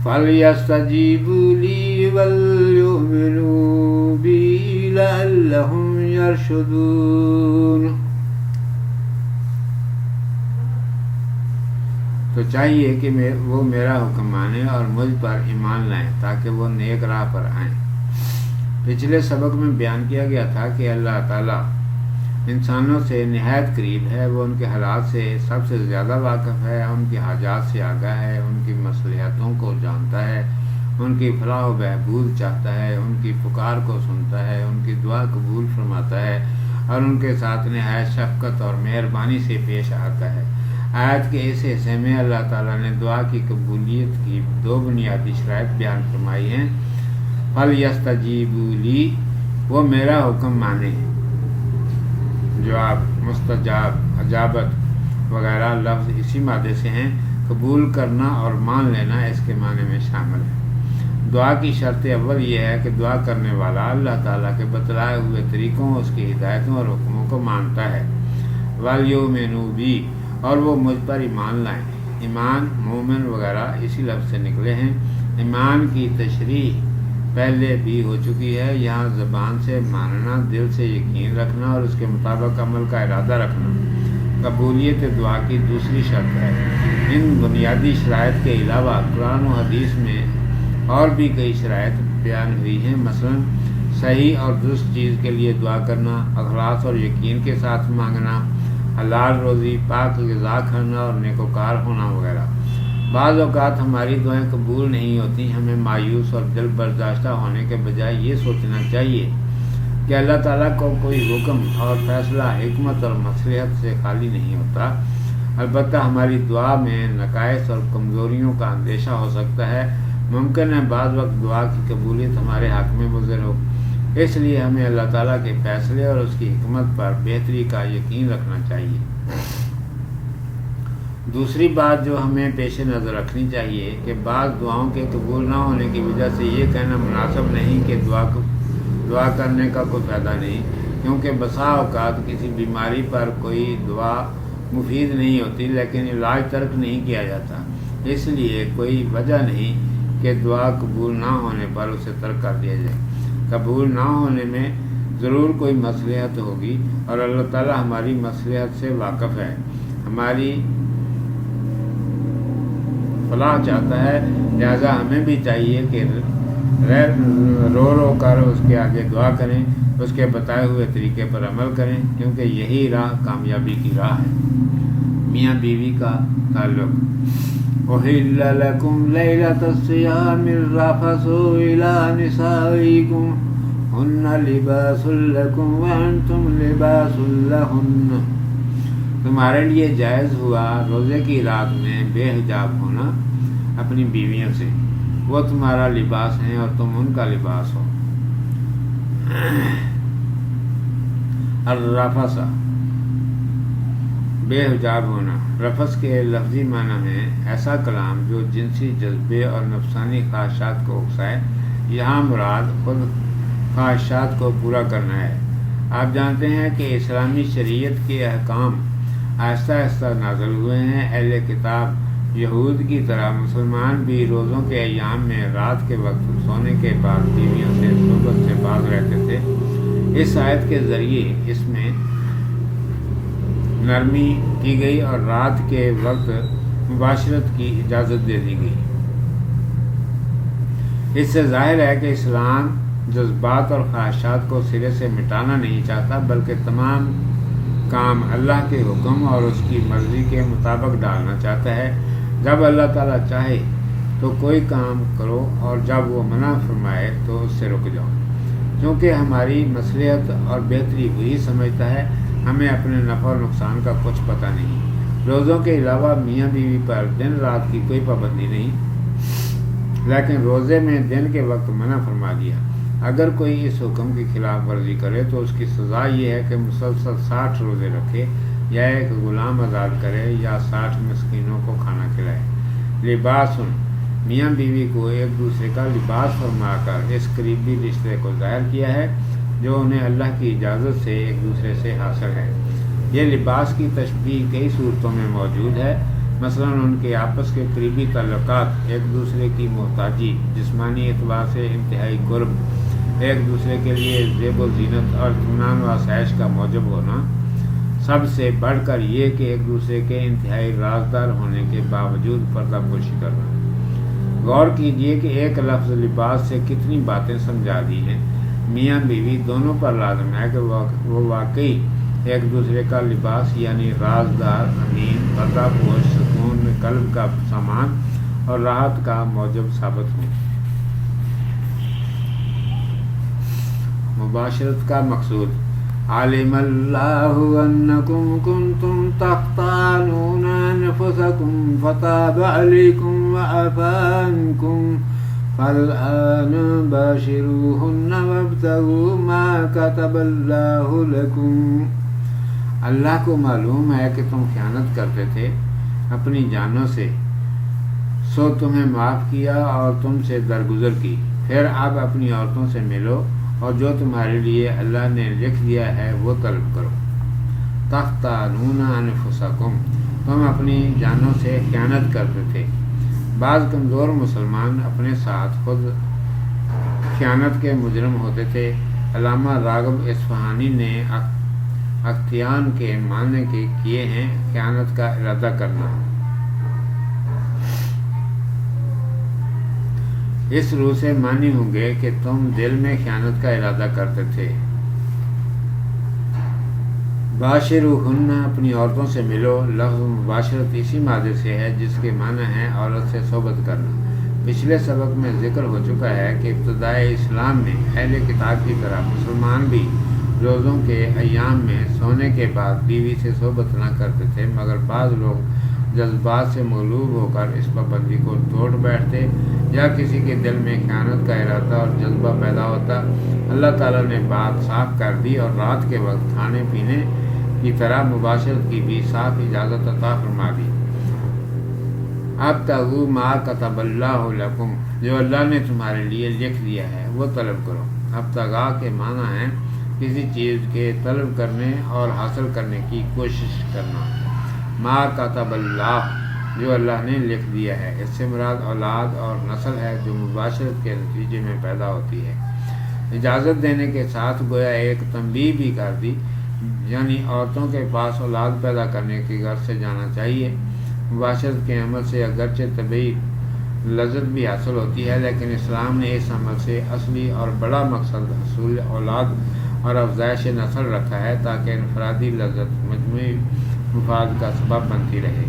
فَلْيَسْتَجِيبُوا لِي وَلْيُؤْمِنُوا بِي لَعَلَّهُمْ يَرْشُدُونَ۔ تو چاہیے کہ وہ میرا حکم مانیں اور مجھ پر ایمان لائیں تاکہ وہ نیک راہ پر آئیں۔ پچھلے سبق میں بیان کیا گیا تھا کہ اللہ تعالیٰ انسانوں سے نہایت قریب ہے، وہ ان کے حالات سے سب سے زیادہ واقف ہے، ان کی حاجات سے آگاہ ہے، ان کی مصلحتوں کو جانتا ہے، ان کی فلاح و بہبود چاہتا ہے، ان کی پکار کو سنتا ہے، ان کی دعا قبول فرماتا ہے اور ان کے ساتھ نہایت شفقت اور مہربانی سے پیش آتا ہے۔ آیت کے اس حصے میں اللہ تعالیٰ نے دعا کی قبولیت کی 2 بنیادی شرائط بیان فرمائی ہیں۔ فَلْيَسْتَجِيبُوا لِي، وہ میرا حکم مانیں۔ جواب، مستجاب، اجابت وغیرہ لفظ اسی مادے سے ہیں۔ قبول کرنا اور مان لینا اس کے معنی میں شامل ہے۔ دعا کی شرط اول یہ ہے کہ دعا کرنے والا اللہ تعالیٰ کے بتلائے ہوئے طریقوں، اس کی ہدایتوں اور حکموں کو مانتا ہے۔ وَلْيُؤْمِنُوا بِي، اور وہ مجھ پر ایمان لائیں۔ ایمان، مومن وغیرہ اسی لفظ سے نکلے ہیں۔ ایمان کی تشریح پہلے بھی ہو چکی ہے، یہاں زبان سے ماننا، دل سے یقین رکھنا اور اس کے مطابق عمل کا ارادہ رکھنا قبولیت دعا کی دوسری شرط ہے۔ ان بنیادی شرائط کے علاوہ قرآن و حدیث میں اور بھی کئی شرائط بیان ہوئی ہیں، مثلا صحیح اور درست چیز کے لیے دعا کرنا، اخلاص اور یقین کے ساتھ مانگنا، حلال روزی، پاک غذا کھانا اور نیکوکار ہونا وغیرہ۔ بعض اوقات ہماری دعائیں قبول نہیں ہوتی، ہمیں مایوس اور دل برداشتہ ہونے کے بجائے یہ سوچنا چاہیے کہ اللہ تعالیٰ کو کوئی حکم اور فیصلہ حکمت اور مصلحت سے خالی نہیں ہوتا۔ البتہ ہماری دعا میں نقائص اور کمزوریوں کا اندیشہ ہو سکتا ہے۔ ممکن ہے بعض وقت دعا کی قبولیت ہمارے حق میں مضر ہو، اس لیے ہمیں اللہ تعالیٰ کے فیصلے اور اس کی حکمت پر بہتری کا یقین رکھنا چاہیے۔ دوسری بات جو ہمیں پیش نظر رکھنی چاہیے کہ بعض دعاؤں کے قبول نہ ہونے کی وجہ سے یہ کہنا مناسب نہیں کہ دعا کرنے کا کوئی فائدہ نہیں، کیونکہ بسا اوقات کسی بیماری پر کوئی دعا مفید نہیں ہوتی لیکن علاج ترک نہیں کیا جاتا، اس لیے کوئی وجہ نہیں کہ دعا قبول نہ ہونے پر اسے ترک کر دیا جائے۔ قبول نہ ہونے میں ضرور کوئی مصلحت ہوگی اور اللہ تعالیٰ ہماری مصلحت سے واقف ہے، ہماری فلاح چاہتا ہے، لہذا ہمیں بھی چاہیے کہ رو کر اس کے آگے دعا کریں، اس کے بتائے ہوئے طریقے پر عمل کریں، کیونکہ یہی راہ کامیابی کی راہ ہے۔ میاں بیوی کا تعلق۔ احل لکم لیلۃ الصیام الرفث الی نسائکم ہن لباس لکم وانتم لباس لہن۔ تمہارے لیے جائز ہوا روزے کی رات میں بے حجاب ہونا اپنی بیویوں سے، وہ تمہارا لباس ہیں اور تم ان کا لباس ہو۔ الرفث، بے حجاب ہونا۔ رفث کے لفظی معنی ہے ایسا کلام جو جنسی جذبے اور نفسانی خواہشات کو اکسائے، یہاں مراد خود خواہشات کو پورا کرنا ہے۔ آپ جانتے ہیں کہ اسلامی شریعت کے احکام آہستہ آہستہ نازل ہوئے ہیں۔ اہل کتاب یہود کی طرح مسلمان بھی روزوں کے ایام میں رات کے وقت سونے کے بعد بیویوں سے صحبت سے باز رہتے تھے۔ اس آیت کے ذریعے اس میں نرمی کی گئی اور رات کے وقت مباشرت کی اجازت دے دی گئی۔ اس سے ظاہر ہے کہ اسلام جذبات اور خواہشات کو سرے سے مٹانا نہیں چاہتا، بلکہ تمام کام اللہ کے حکم اور اس کی مرضی کے مطابق ڈالنا چاہتا ہے۔ جب اللہ تعالیٰ چاہے تو کوئی کام کرو اور جب وہ منع فرمائے تو اس سے رک جاؤ، کیونکہ ہماری مصلحت اور بہتری وہی سمجھتا ہے، ہمیں اپنے نفع اور نقصان کا کچھ پتہ نہیں۔ روزوں کے علاوہ میاں بیوی پر دن رات کی کوئی پابندی نہیں، لیکن روزے میں دن کے وقت منع فرما دیا۔ اگر کوئی اس حکم کی خلاف ورزی کرے تو اس کی سزا یہ ہے کہ مسلسل 60 روزے رکھے، یا ایک غلام آزاد کرے، یا 60 مسکینوں کو کھانا کھلائے۔ لباس، میاں بیوی کو ایک دوسرے کا لباس فرما کر اس قریبی رشتے کو ظاہر کیا ہے جو انہیں اللہ کی اجازت سے ایک دوسرے سے حاصل ہے۔ یہ لباس کی تشبیہ کئی صورتوں میں موجود ہے، مثلا ان کے آپس کے قریبی تعلقات، ایک دوسرے کی محتاجی، جسمانی اعتبار سے انتہائی قرب، ایک دوسرے کے لیے زیب و زینت اور اطمینان و آسائش کا موجب ہونا، سب سے بڑھ کر یہ کہ ایک دوسرے کے انتہائی رازدار ہونے کے باوجود پردہ پوشی کرنا۔ غور کیجئے کہ ایک لفظ لباس سے کتنی باتیں سمجھا دی ہیں۔ میاں بیوی دونوں پر لازم ہے کہ وہ واقعی ایک دوسرے کا لباس یعنی رازدار، امین، پردہ پوش، سکون قلب کا سامان اور راحت کا موجب ثابت ہوں۔ مباشرت کا مقصود: علم اللہ انکم کنتم تختانون انفسکم فتاب علیکم وعفا عنکم فالآن باشروہن وابتغوا ما کتب اللہ لکم۔ اللہ کو معلوم ہے کہ تم خیانت کرتے تھے اپنی جانوں سے، سو تمہیں معاف کیا اور تم سے درگزر کی، پھر اب اپنی عورتوں سے ملو اور جو تمہارے لیے اللہ نے لکھ دیا ہے وہ طلب کرو۔ تختانون انفسکم، تم اپنی جانوں سے خیانت کرتے تھے۔ بعض کمزور مسلمان اپنے ساتھ خود خیانت کے مجرم ہوتے تھے۔ علامہ راغب اصفہانی نے اختیان کے معنی کیے ہیں خیانت کا ارادہ کرنا۔ اس روح سے معنی ہوں گے کہ تم دل میں خیانت کا ارادہ کرتے تھے۔ باشروہن، اپنی عورتوں سے ملو۔ لفظ مباشرت اسی مادے سے ہے جس کے معنی ہے عورت سے صحبت کرنا۔ پچھلے سبق میں ذکر ہو چکا ہے کہ ابتدائے اسلام میں اہل کتاب کی طرح مسلمان بھی روزوں کے ایام میں سونے کے بعد بیوی سے صحبت نہ کرتے تھے، مگر بعض لوگ جذبات سے مغلوب ہو کر اس پابندی کو توڑ بیٹھتے، یا کسی کے دل میں خیانت کا ارادہ اور جذبہ پیدا ہوتا۔ اللہ تعالیٰ نے بات صاف کر دی اور رات کے وقت کھانے پینے کی طرح مباشرت کی بھی صاف اجازت عطا فرما دی۔ ابتغوا ما کتب اللہ لکم، جو اللہ نے تمہارے لیے لکھ دیا ہے وہ طلب کرو۔ ابتغاء کے معنی ہیں کسی چیز کے طلب کرنے اور حاصل کرنے کی کوشش کرنا۔ ما کتب اللہ، جو اللہ نے لکھ دیا ہے، اس سے مراد اولاد اور نسل ہے جو مباشرت کے نتیجے میں پیدا ہوتی ہے۔ اجازت دینے کے ساتھ گویا ایک تنبیہ بھی کر دی، یعنی عورتوں کے پاس اولاد پیدا کرنے کی غرض سے جانا چاہیے۔ مباشرت کے عمل سے اگرچہ طبعی لذت بھی حاصل ہوتی ہے، لیکن اسلام نے اس عمل سے اصلی اور بڑا مقصد حصول اولاد اور افزائش نسل رکھا ہے تاکہ انفرادی لذت مجموعی مفاد کا سبب بنتی رہے۔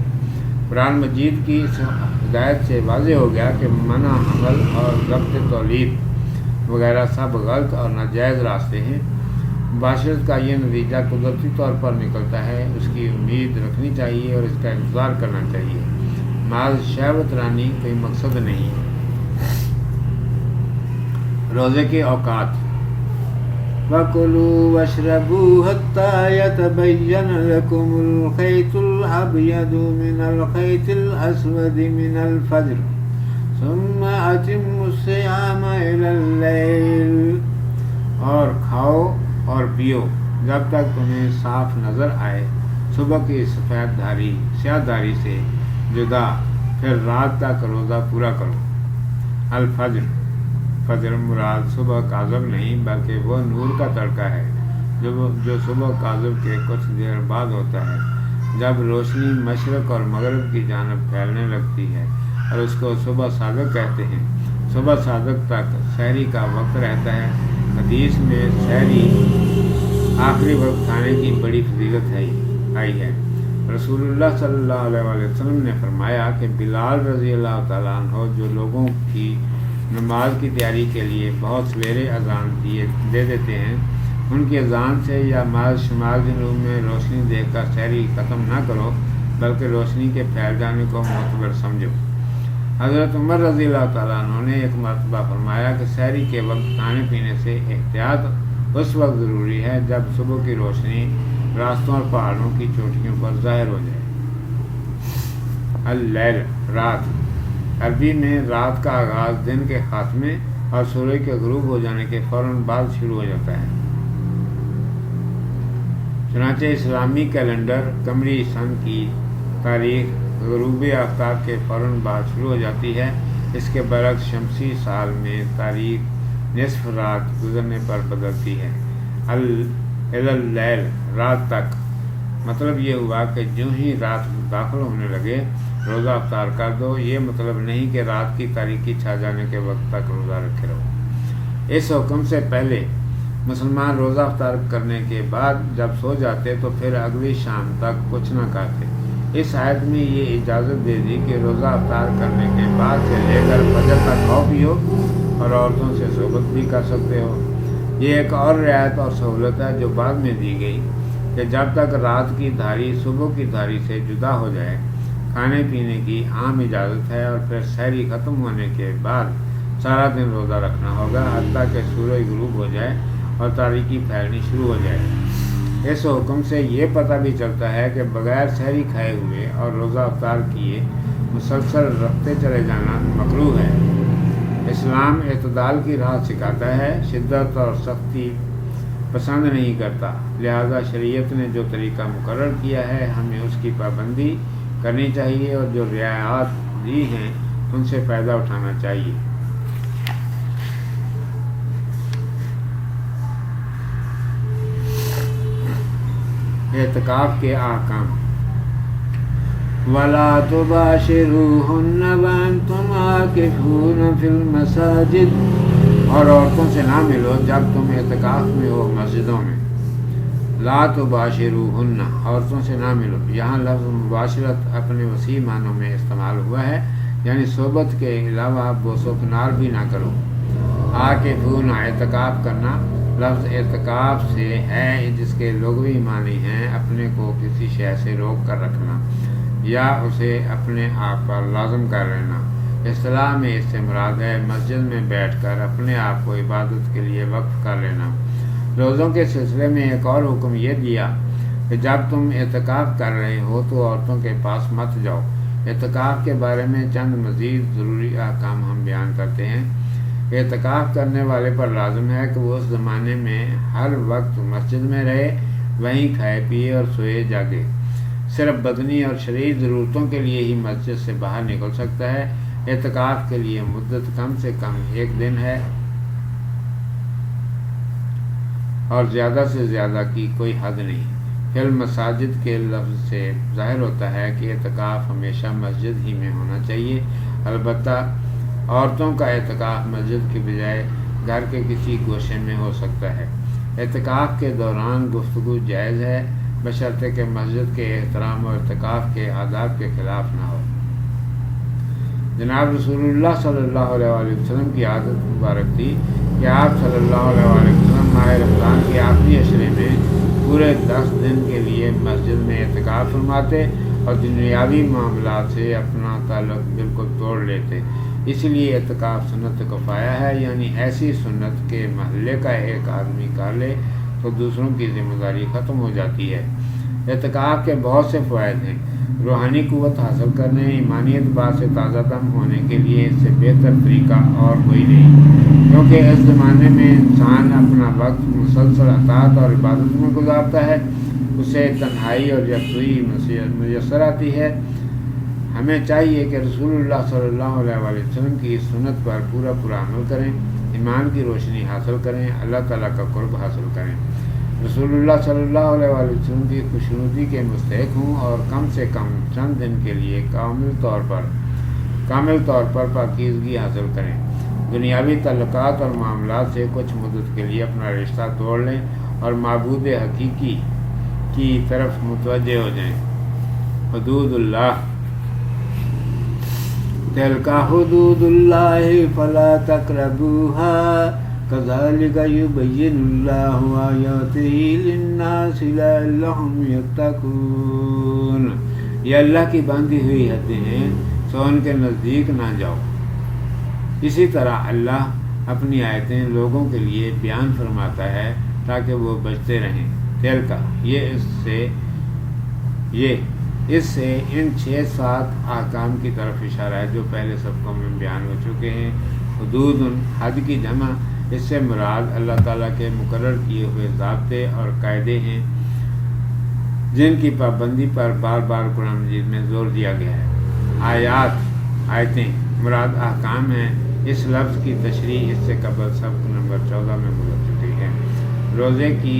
قرآن مجید کی اس ہدایت سے واضح ہو گیا کہ منع حمل اور ضبط تولید وغیرہ سب غلط اور ناجائز راستے ہیں۔ مباشرت کا یہ نتیجہ قدرتی طور پر نکلتا ہے، اس کی امید رکھنی چاہیے اور اس کا انتظار کرنا چاہیے، محض شہوت رانی کوئی مقصد نہیں۔ روزے کے اوقات: وَكُلُوا وَاشْرَبُوا حَتَّى يَتَبَيَّنَ لَكُمُ الْخَيْطُ الْأَبْيَضُ مِنَ الْخَيْطِ الْأَسْوَدِ مِنَ الْفَجْرِ ثُمَّ أَتِمُّوا الصِّيَامَ إِلَى اللَّيْلِ، اور کھاؤ اور پیو جب تک تمہیں صاف نظر آئے صبح کی سیاہ دھاری سے جدا، پھر رات تک روزہ پورا کرو۔ الفجر، فجر مراد صبح کاذب نہیں بلکہ وہ نور کا تڑکا ہے جو صبح کاذب کے کچھ دیر بعد ہوتا ہے، جب روشنی مشرق اور مغرب کی جانب پھیلنے لگتی ہے، اور اس کو صبح صادق کہتے ہیں۔ صبح صادق تک سحری کا وقت رہتا ہے۔ حدیث میں سحری آخری وقت کھانے کی بڑی فضیلت آئی ہے۔ رسول اللہ صلی اللہ علیہ وسلم نے فرمایا کہ بلال رضی اللہ تعالیٰ عنہ جو لوگوں کی نماز کی تیاری کے لیے بہت سویرے اذان دے دیتے ہیں، ان کی اذان سے یا محض شمال جنوب میں روشنی دیکھ کر سحری ختم نہ کرو بلکہ روشنی کے پھیل جانے کو معتبر سمجھو۔ حضرت عمر رضی اللہ تعالیٰ عنہ نے ایک مرتبہ فرمایا کہ سحری کے وقت کھانے پینے سے احتیاط اس وقت ضروری ہے جب صبح کی روشنی راستوں اور پہاڑوں کی چوٹیوں پر ظاہر ہو جائے۔ اللیل، رات، عربی میں رات کا آغاز دن کے خاتمے اور سورج کے غروب ہو جانے کے فوراً بعد شروع ہو جاتا ہے۔ چنانچہ اسلامی کیلنڈر قمری سن کی تاریخ غروب آفتاب کے فوراً بعد شروع ہو جاتی ہے۔ اس کے برعکس شمسی سال میں تاریخ نصف رات گزرنے پر بدلتی ہے۔ اللیل، رات تک، مطلب یہ ہوا کہ جو ہی رات داخل ہونے لگے روزہ افطار کر دو۔ یہ مطلب نہیں کہ رات کی تاریکی چھا جانے کے وقت تک روزہ رکھے رہو۔ اس حکم سے پہلے مسلمان روزہ افطار کرنے کے بعد جب سو جاتے تو پھر اگلی شام تک کچھ نہ کھاتے۔ اس آیت میں یہ اجازت دے دی کہ روزہ افطار کرنے کے بعد سے لے کر فجر تک کھاؤ پیو اور عورتوں سے صحبت بھی کر سکتے ہو۔ یہ ایک اور رعایت اور سہولت ہے جو بعد میں دی گئی کہ جب تک رات کی دھاری صبح کی دھاری سے جدا ہو جائے کھانے پینے کی عام اجازت ہے، اور پھر سحری ختم ہونے کے بعد سارا دن روزہ رکھنا ہوگا حتیٰ کہ سورج غروب ہو جائے اور تاریکی پھیلنی شروع ہو جائے۔ اس حکم سے یہ پتہ بھی چلتا ہے کہ بغیر سحری کھائے ہوئے اور روزہ افطار کیے مسلسل رکھتے چلے جانا مکروہ ہے۔ اسلام اعتدال کی راہ سکھاتا ہے، شدت اور سختی پسند نہیں کرتا، لہذا شریعت نے جو طریقہ مقرر کیا ہے ہمیں اس کی پابندی کرنی چاہیے اور جو رعایات دی ہیں ان سے فائدہ اٹھانا چاہیے۔ اعتکاف کے احکام۔ وَلَا تُبَاشِرُوهُنَّ وَأَنْتُمْ عَاكِفُونَ فِي الْمَسَاجِدِ، اور عورتوں سے نہ ملو جب تم اعتکاف میں ہو مسجدوں میں۔ لا تباشروہن، عورتوں سے نہ ملو۔ یہاں لفظ مباشرت اپنے وسیع معنوں میں استعمال ہوا ہے، یعنی صحبت کے علاوہ بوس و کنار بھی نہ کرو۔ عاکفون، اعتکاف کرنا، لفظ اعتکاف سے ہے جس کے لغوی معنی ہیں اپنے کو کسی شے سے روک کر رکھنا یا اسے اپنے آپ پر لازم کر لینا۔ اصطلاح میں اس سے مراد ہے مسجد میں بیٹھ کر اپنے آپ کو عبادت کے لیے وقف کر لینا۔ روزوں کے سلسلے میں ایک اور حکم یہ دیا کہ جب تم اعتکاف کر رہے ہو تو عورتوں کے پاس مت جاؤ۔ اعتکاف کے بارے میں چند مزید ضروری احکام ہم بیان کرتے ہیں۔ اعتکاف کرنے والے پر لازم ہے کہ وہ اس زمانے میں ہر وقت مسجد میں رہے، وہیں کھائے پیے اور سوئے جاگے۔ صرف بدنی اور شرعی ضرورتوں کے لیے ہی مسجد سے باہر نکل سکتا ہے۔ اعتکاف کے لیے مدت کم سے کم 1 دن ہے اور زیادہ سے زیادہ کی کوئی حد نہیں۔ فی المساجد کے لفظ سے ظاہر ہوتا ہے کہ اعتکاف ہمیشہ مسجد ہی میں ہونا چاہیے۔ البتہ عورتوں کا اعتکاف مسجد کے بجائے گھر کے کسی گوشے میں ہو سکتا ہے۔ اعتکاف کے دوران گفتگو جائز ہے بشرطے کہ مسجد کے احترام اور اعتکاف کے آداب کے خلاف نہ ہو۔ جناب رسول اللہ صلی اللہ علیہ وسلم کی عادت مبارک تھی کہ آپ صلی اللہ علیہ وسلم ماہ رمضان کے آخری عشرے میں پورے 10 دن کے لیے مسجد میں اعتکاف فرماتے اور دنیاوی معاملات سے اپنا تعلق بالکل توڑ لیتے۔ اس لیے اعتکاف سنت کفایہ ہے، یعنی ایسی سنت کے محلے کا ایک آدمی کر لے تو دوسروں کی ذمہ داری ختم ہو جاتی ہے۔ اعتکاف کے بہت سے فوائد ہیں۔ روحانی قوت حاصل کرنے، ایمانی اعتبار سے تازہ دم ہونے کے لیے اس سے بہتر طریقہ اور کوئی نہیں، کیونکہ اس زمانے میں انسان اپنا وقت مسلسل اطاعت اور عبادت میں گزارتا ہے، اسے تنہائی اور یکسوئی میسر آتی ہے۔ ہمیں چاہیے کہ رسول اللہ صلی اللہ علیہ وسلم کی اس سنت پر پورا عمل کریں، ایمان کی روشنی حاصل کریں، اللہ تعالیٰ کا قرب حاصل کریں، رسول اللہ صلی اللہ علیہ وسلم کی خوشنودی کے مستحق ہوں اور کم سے کم چند دن کے لیے کامل طور پر پاکیزگی حاصل کریں، دنیاوی تعلقات اور معاملات سے کچھ مدت کے لیے اپنا رشتہ توڑ لیں اور معبود حقیقی کی طرف متوجہ ہو جائیں۔ حدود اللہ، تلک حدود اللہ فلا تقربوها کذالک یبین اللہ آیاتہ للناس لعلہم یتقون۔ یہ اللہ کی باندھی ہوئی حدیں ہیں، سو ان کے نزدیک نہ جاؤ۔ اسی طرح اللہ اپنی آیتیں لوگوں کے لیے بیان فرماتا ہے تاکہ وہ بچتے رہیں۔ تلکا، یہ اس سے ان 6-7 احکام کی طرف اشارہ ہے جو پہلے سبقوں میں بیان ہو چکے ہیں۔ حدود حد کی جمع، اس سے مراد اللہ تعالیٰ کے مقرر کیے ہوئے ضابطے اور قاعدے ہیں جن کی پابندی پر بار بار قرآن مجید میں زور دیا گیا ہے۔ آیتیں مراد احکام ہیں۔ اس لفظ کی تشریح اس سے قبل سبق نمبر 14 میں گزر چکی ہے۔ روزے کی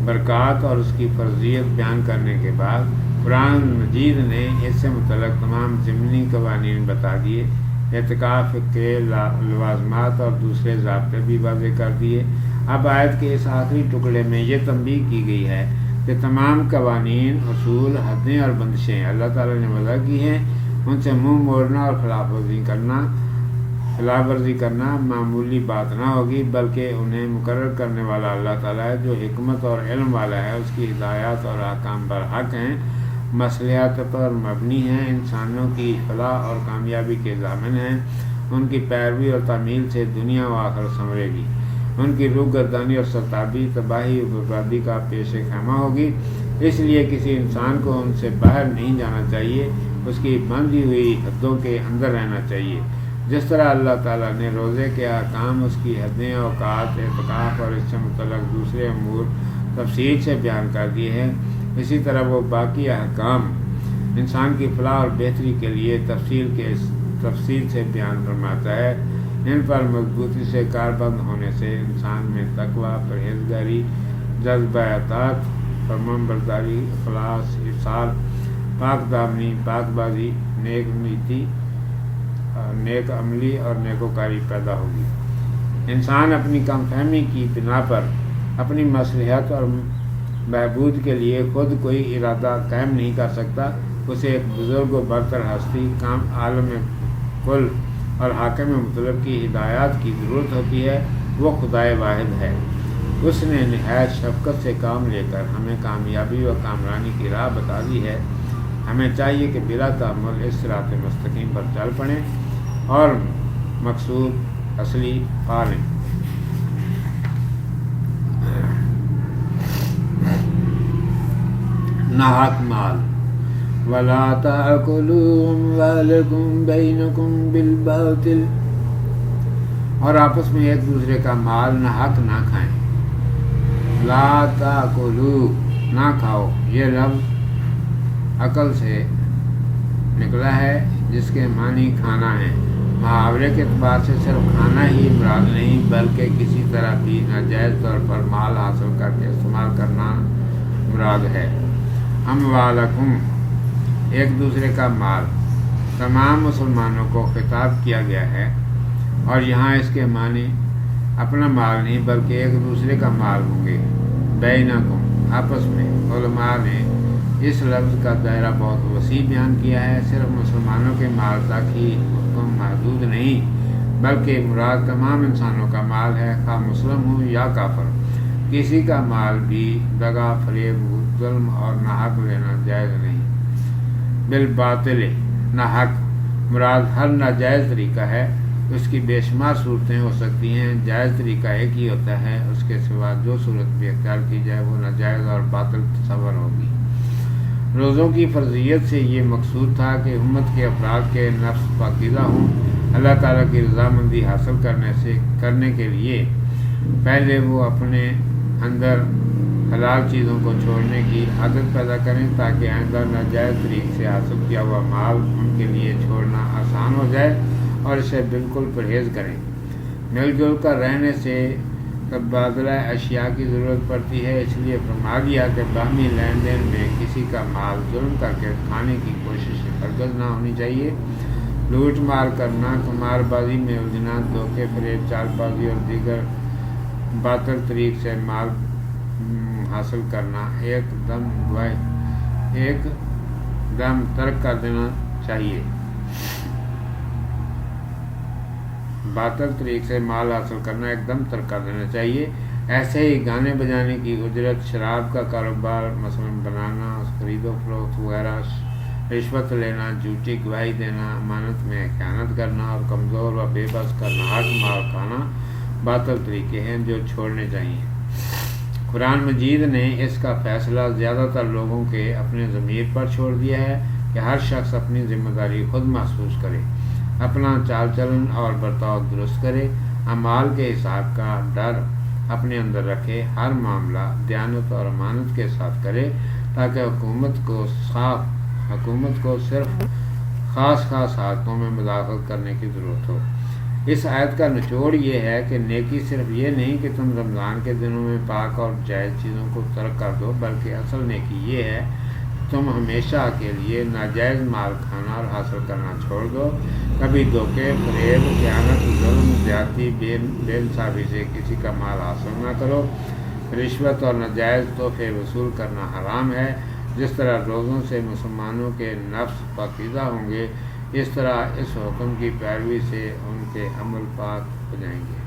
برکات اور اس کی فرضیت بیان کرنے کے بعد قرآن مجید نے اس سے متعلق تمام ضمنی قوانین بتا دیے، اعتکاف کے لوازمات اور دوسرے ضابطے بھی واضح کر دیے۔ اب آیت کے اس آخری ٹکڑے میں یہ تنبیہ کی گئی ہے کہ تمام قوانین، اصول، حدیں اور بندشیں اللہ تعالیٰ نے وضع کی ہیں، ان سے منہ موڑنا اور خلاف ورزی کرنا معمولی بات نہ ہوگی، بلکہ انہیں مقرر کرنے والا اللہ تعالیٰ ہے جو حکمت اور علم والا ہے، اس کی ہدایات اور احکام برحق ہیں، مصلحت پر مبنی ہیں، انسانوں کی فلاح اور کامیابی کے ضامن ہیں، ان کی پیروی اور تعمیل سے دنیا و آخرت سنورے گی، ان کی روح گردانی اور سرتابی تباہی و بربادی کا پیش خیمہ ہوگی۔ اس لیے کسی انسان کو ان سے باہر نہیں جانا چاہیے، اس کی بندھی ہوئی حدوں کے اندر رہنا چاہیے۔ جس طرح اللہ تعالیٰ نے روزے کے احکام، اس کی حدیں، اوقات، اعتکاف اور اس سے متعلق دوسرے امور تفصیل سے بیان کر دیے ہیں، اسی طرح وہ باقی احکام انسان کی فلاح اور بہتری کے لیے تفصیل سے بیان فرماتا ہے۔ ان پر مضبوطی سے کاربند ہونے سے انسان میں تقویٰ، پرہیزگاری، جذبہ اطاعت، فرمان برداری، اخلاص، احسان، پاک دامنی، پاک بازی، نیک نیتی، نیک عملی اور نیکوکاری پیدا ہوگی۔ انسان اپنی کم فہمی کی بنا پر اپنی مصلحت اور بہبود کے لیے خود کوئی ارادہ قائم نہیں کر سکتا۔ اسے ایک بزرگ و برتر ہستی، عالم کل اور حاکم مطلق کی ہدایات کی ضرورت ہوتی ہے۔ وہ خدائے واحد ہے۔ اس نے نہایت شفقت سے کام لے کر ہمیں کامیابی و کامرانی کی راہ بتا دی ہے۔ ہمیں چاہیے کہ بلا تأمل اس صراط مستقیم پر چل پڑیں اور مقصود اصلی پا لیں۔ ناحق مال، وَلَا تَأْكُلُوا أَمْوَالَكُمْ بَيْنَكُمْ بِالْبَاطِلِ، اور آپس میں ایک دوسرے کا مال ناحق نہ کھائیں۔ لا تأکلوا، نہ کھاؤ، یہ لفظ عقل سے نکلا ہے جس کے معنی کھانا ہے۔ محاورے کے اعتبار سے صرف کھانا ہی مراد نہیں بلکہ کسی طرح بھی ناجائز طور پر مال حاصل کر کے استعمال کرنا مراد ہے۔ اموالکم، ایک دوسرے کا مال، تمام مسلمانوں کو خطاب کیا گیا ہے، اور یہاں اس کے معنی اپنا مال نہیں بلکہ ایک دوسرے کا مال ہوں گے۔ بینکم، آپس میں۔ علماء نے اس لفظ کا دائرہ بہت وسیع بیان کیا ہے، صرف مسلمانوں کے مال تک ہی حکم محدود نہیں بلکہ مراد تمام انسانوں کا مال ہے، خواہ مسلم ہو یا کافر۔ کسی کا مال بھی دغا، فریب، ظلم اور ناحق لینا جائز نہیں۔ بالباطل، ناحق مراد ہر ناجائز طریقہ ہے۔ اس کی بے شمار صورتیں ہو سکتی ہیں، جائز طریقہ ایک ہی ہوتا ہے، اس کے سوا جو صورت بھی اختیار کی جائے وہ ناجائز اور باطل تصور ہوگی۔ روزوں کی فرضیت سے یہ مقصود تھا کہ امت کے افراد کے نفس پاکیزہ ہوں۔ اللہ تعالیٰ کی رضامندی حاصل کرنے کے لیے پہلے وہ اپنے اندر حلال چیزوں کو چھوڑنے کی عادت پیدا کریں تاکہ آئندہ ناجائز طریق سے حاصل کیا ہوا مال ان کے لیے چھوڑنا آسان ہو جائے اور اسے بالکل پرہیز کریں۔ مل جل کر رہنے سے تبادلہ اشیاء کی ضرورت پڑتی ہے، اس لیے فرما دیا کہ باہمی لین دین میں کسی کا مال ظلم کر کے کھانے کی کوشش ہرگز نہ ہونی چاہیے۔ لوٹ مار کرنا، قمار بازی میں الجھنا، دھوکے فریب، چال بازی اور دیگر باطل طریق سے مال حاصل کرنا ایک دم ترک کر دینا چاہیے۔ باطل طریق سے مال حاصل کرنا ایک دم ترک کر دینا چاہیے۔ ایسے ہی گانے بجانے کی اجرت، شراب کا کاروبار مثلا بنانا، خرید و فروخت وغیرہ، رشوت لینا، جھوٹی گواہی دینا، امانت میں خیانت کرنا اور کمزور و بے بس کا ناحق مال کھانا باطل طریقے ہیں جو چھوڑنے چاہیے۔ قرآن مجید نے اس کا فیصلہ زیادہ تر لوگوں کے اپنے ضمیر پر چھوڑ دیا ہے کہ ہر شخص اپنی ذمہ داری خود محسوس کرے، اپنا چال چلن اور برتاؤ درست کرے، اعمال کے حساب کا ڈر اپنے اندر رکھے، ہر معاملہ دیانت اور امانت کے ساتھ کرے تاکہ حکومت کو صرف خاص حالتوں میں مداخلت کرنے کی ضرورت ہو۔ اس آیت کا نچوڑ یہ ہے کہ نیکی صرف یہ نہیں کہ تم رمضان کے دنوں میں پاک اور جائز چیزوں کو ترک کر دو، بلکہ اصل نیکی یہ ہے کہ تم ہمیشہ کے لیے ناجائز مال کھانا اور حاصل کرنا چھوڑ دو۔ کبھی دھوکے، فریب، خیانت، ظلم، زیادتی، بے انصافی سے کسی کا مال حاصل نہ کرو۔ رشوت اور ناجائز تحفے وصول کرنا حرام ہے۔ جس طرح روزوں سے مسلمانوں کے نفس پاکیزہ ہوں گے، اس طرح اس حکم کی پیروی سے ان کے عمل پاک ہو جائیں گے۔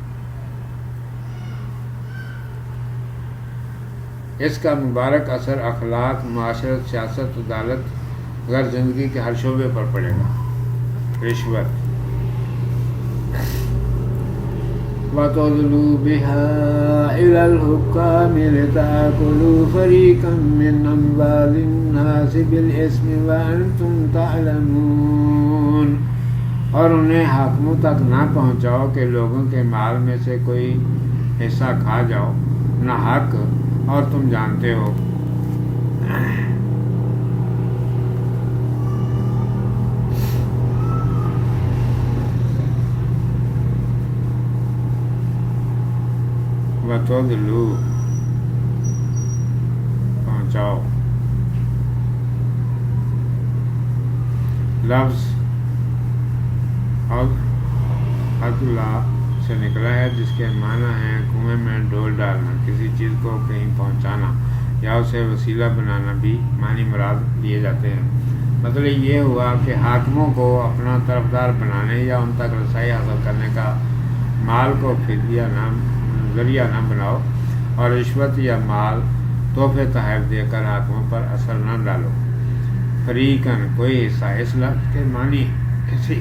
اس کا مبارک اثر اخلاق، معاشرت، سیاست، عدالت غیر زندگی کے ہر شعبے پر پڑے گا۔ رشوت وَتُدْلُوا بِهَا إِلَى الْحُكَّامِ لِتَأْكُلُوا فَرِيقًا مِّنْ أَمْوَالِ النَّاسِ بِالْإِثْمِ وَأَنْتُمْ تَعْلَمُونَ، اور انہیں حاکموں تک نہ پہنچاؤ کہ لوگوں کے مال میں سے کوئی حصہ کھا جاؤ نہ حق، اور تم جانتے ہو۔ وَتُدْلُوا پہنچاؤ، لفظ عدلا سے نکلا ہے جس کے معنی ہیں کنویں میں ڈول ڈالنا، کسی چیز کو کہیں پہنچانا یا اسے وسیلہ بنانا بھی معنی مراد لیے جاتے ہیں۔ مطلب یہ ہوا کہ حاکموں کو اپنا طرفدار بنانے یا ان تک رسائی حاصل کرنے کا مال کو ذریعہ نہ بناؤ، اور رشوت یا مال تحفے تحائف دے کر حاکموں پر اثر نہ ڈالو۔ فریقاً کوئی حصہ، اس لفظ کے معنی کسی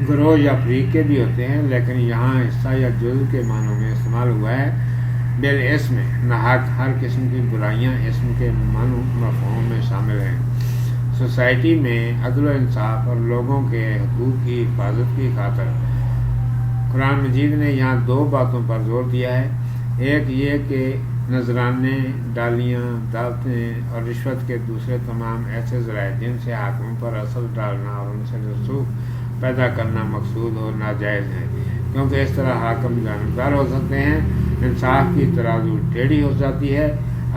گروہ یا فریق کے بھی ہوتے ہیں، لیکن یہاں حصہ یا جزء کے معنوں میں استعمال ہوا ہے۔ بالاسم ناحق ہر قسم کی برائیاں اسم کے معنی مفہوم میں شامل ہیں۔ سوسائٹی میں عدل و انصاف اور لوگوں کے حقوق کی حفاظت کی خاطر قرآن مجید نے یہاں دو باتوں پر زور دیا ہے۔ ایک یہ کہ نذرانے، ڈالیاں، دعوتیں اور رشوت کے دوسرے تمام ایسے ذرائع جن سے حاکموں پر اثر ڈالنا اور ان سے رسوخ پیدا کرنا مقصود اور ناجائز ہے، کیونکہ اس طرح حاکم جانبدار ہو سکتے ہیں، انصاف کی ترازو ٹیڑھی ہو جاتی ہے،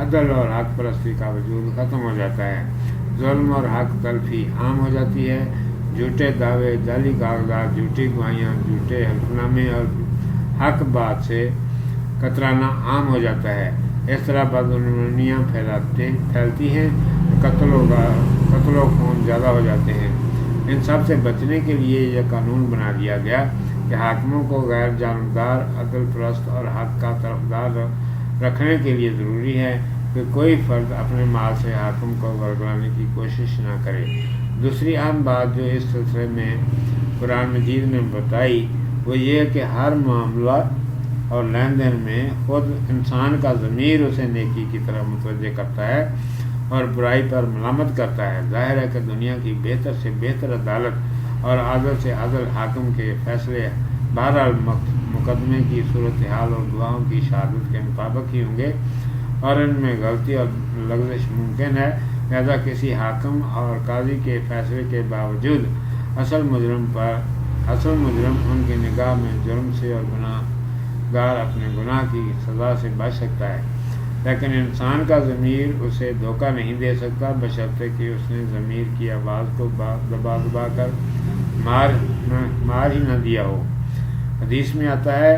عدل اور حق پرستی کا وجود ختم ہو جاتا ہے، ظلم اور حق تلفی عام ہو جاتی ہے، جھوٹے دعوے، جعلی کاغذات، جھوٹی گواہیاں، جھوٹے حلف نامے اور حق بات سے کترانا عام ہو جاتا ہے۔ اس طرح بدعنوانیاں پھیلتی ہیں، قتل و خون زیادہ ہو جاتے ہیں۔ ان سب سے بچنے کے لیے یہ قانون بنا دیا گیا کہ حاکموں کو غیر جانبدار، عدل پرست اور حق کا طرفدار رکھنے کے لیے ضروری ہے کہ کوئی فرد اپنے مال سے حاکم کو ورگلانے کی کوشش نہ کرے۔ دوسری اہم بات جو اس سلسلے میں قرآن مجید نے بتائی وہ یہ کہ ہر معاملہ اور لین دین میں خود انسان کا ضمیر اسے نیکی کی طرف متوجہ کرتا ہے اور برائی پر ملامت کرتا ہے۔ ظاہر ہے کہ دنیا کی بہتر سے بہتر عدالت اور عادل سے عادل حاکم کے فیصلے بہرحال مقدمے کی صورتحال اور گواہوں کی شہادت کے مطابق ہی ہوں گے اور ان میں غلطی اور لغزش ممکن ہے، لہذا کسی حاکم اور قاضی کے فیصلے کے باوجود اصل مجرم ان کی نگاہ میں جرم سے اور گناہ گار اپنے گناہ کی سزا سے بچ سکتا ہے، لیکن انسان کا ضمیر اسے دھوکہ نہیں دے سکتا بشرطے کہ اس نے ضمیر کی آواز کو دبا کر مار ہی نہ دیا ہو۔ حدیث میں آتا ہے،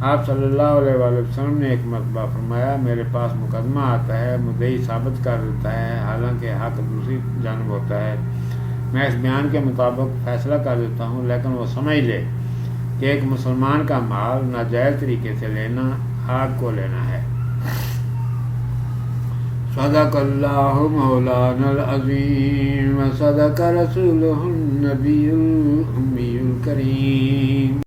آپ صلی اللہ علیہ وآلہ وسلم نے ایک مرتبہ فرمایا، میرے پاس مقدمہ آتا ہے، مدعی ثابت کر دیتا ہے حالانکہ حق دوسری جانب ہوتا ہے، میں اس بیان کے مطابق فیصلہ کر دیتا ہوں، لیکن وہ سمجھ لے کہ ایک مسلمان کا مال ناجائز طریقے سے لینا آگ کو لینا ہے۔ صدق اللہ مولانا العظیم و صدق رسولہ النبی الامی الکریم۔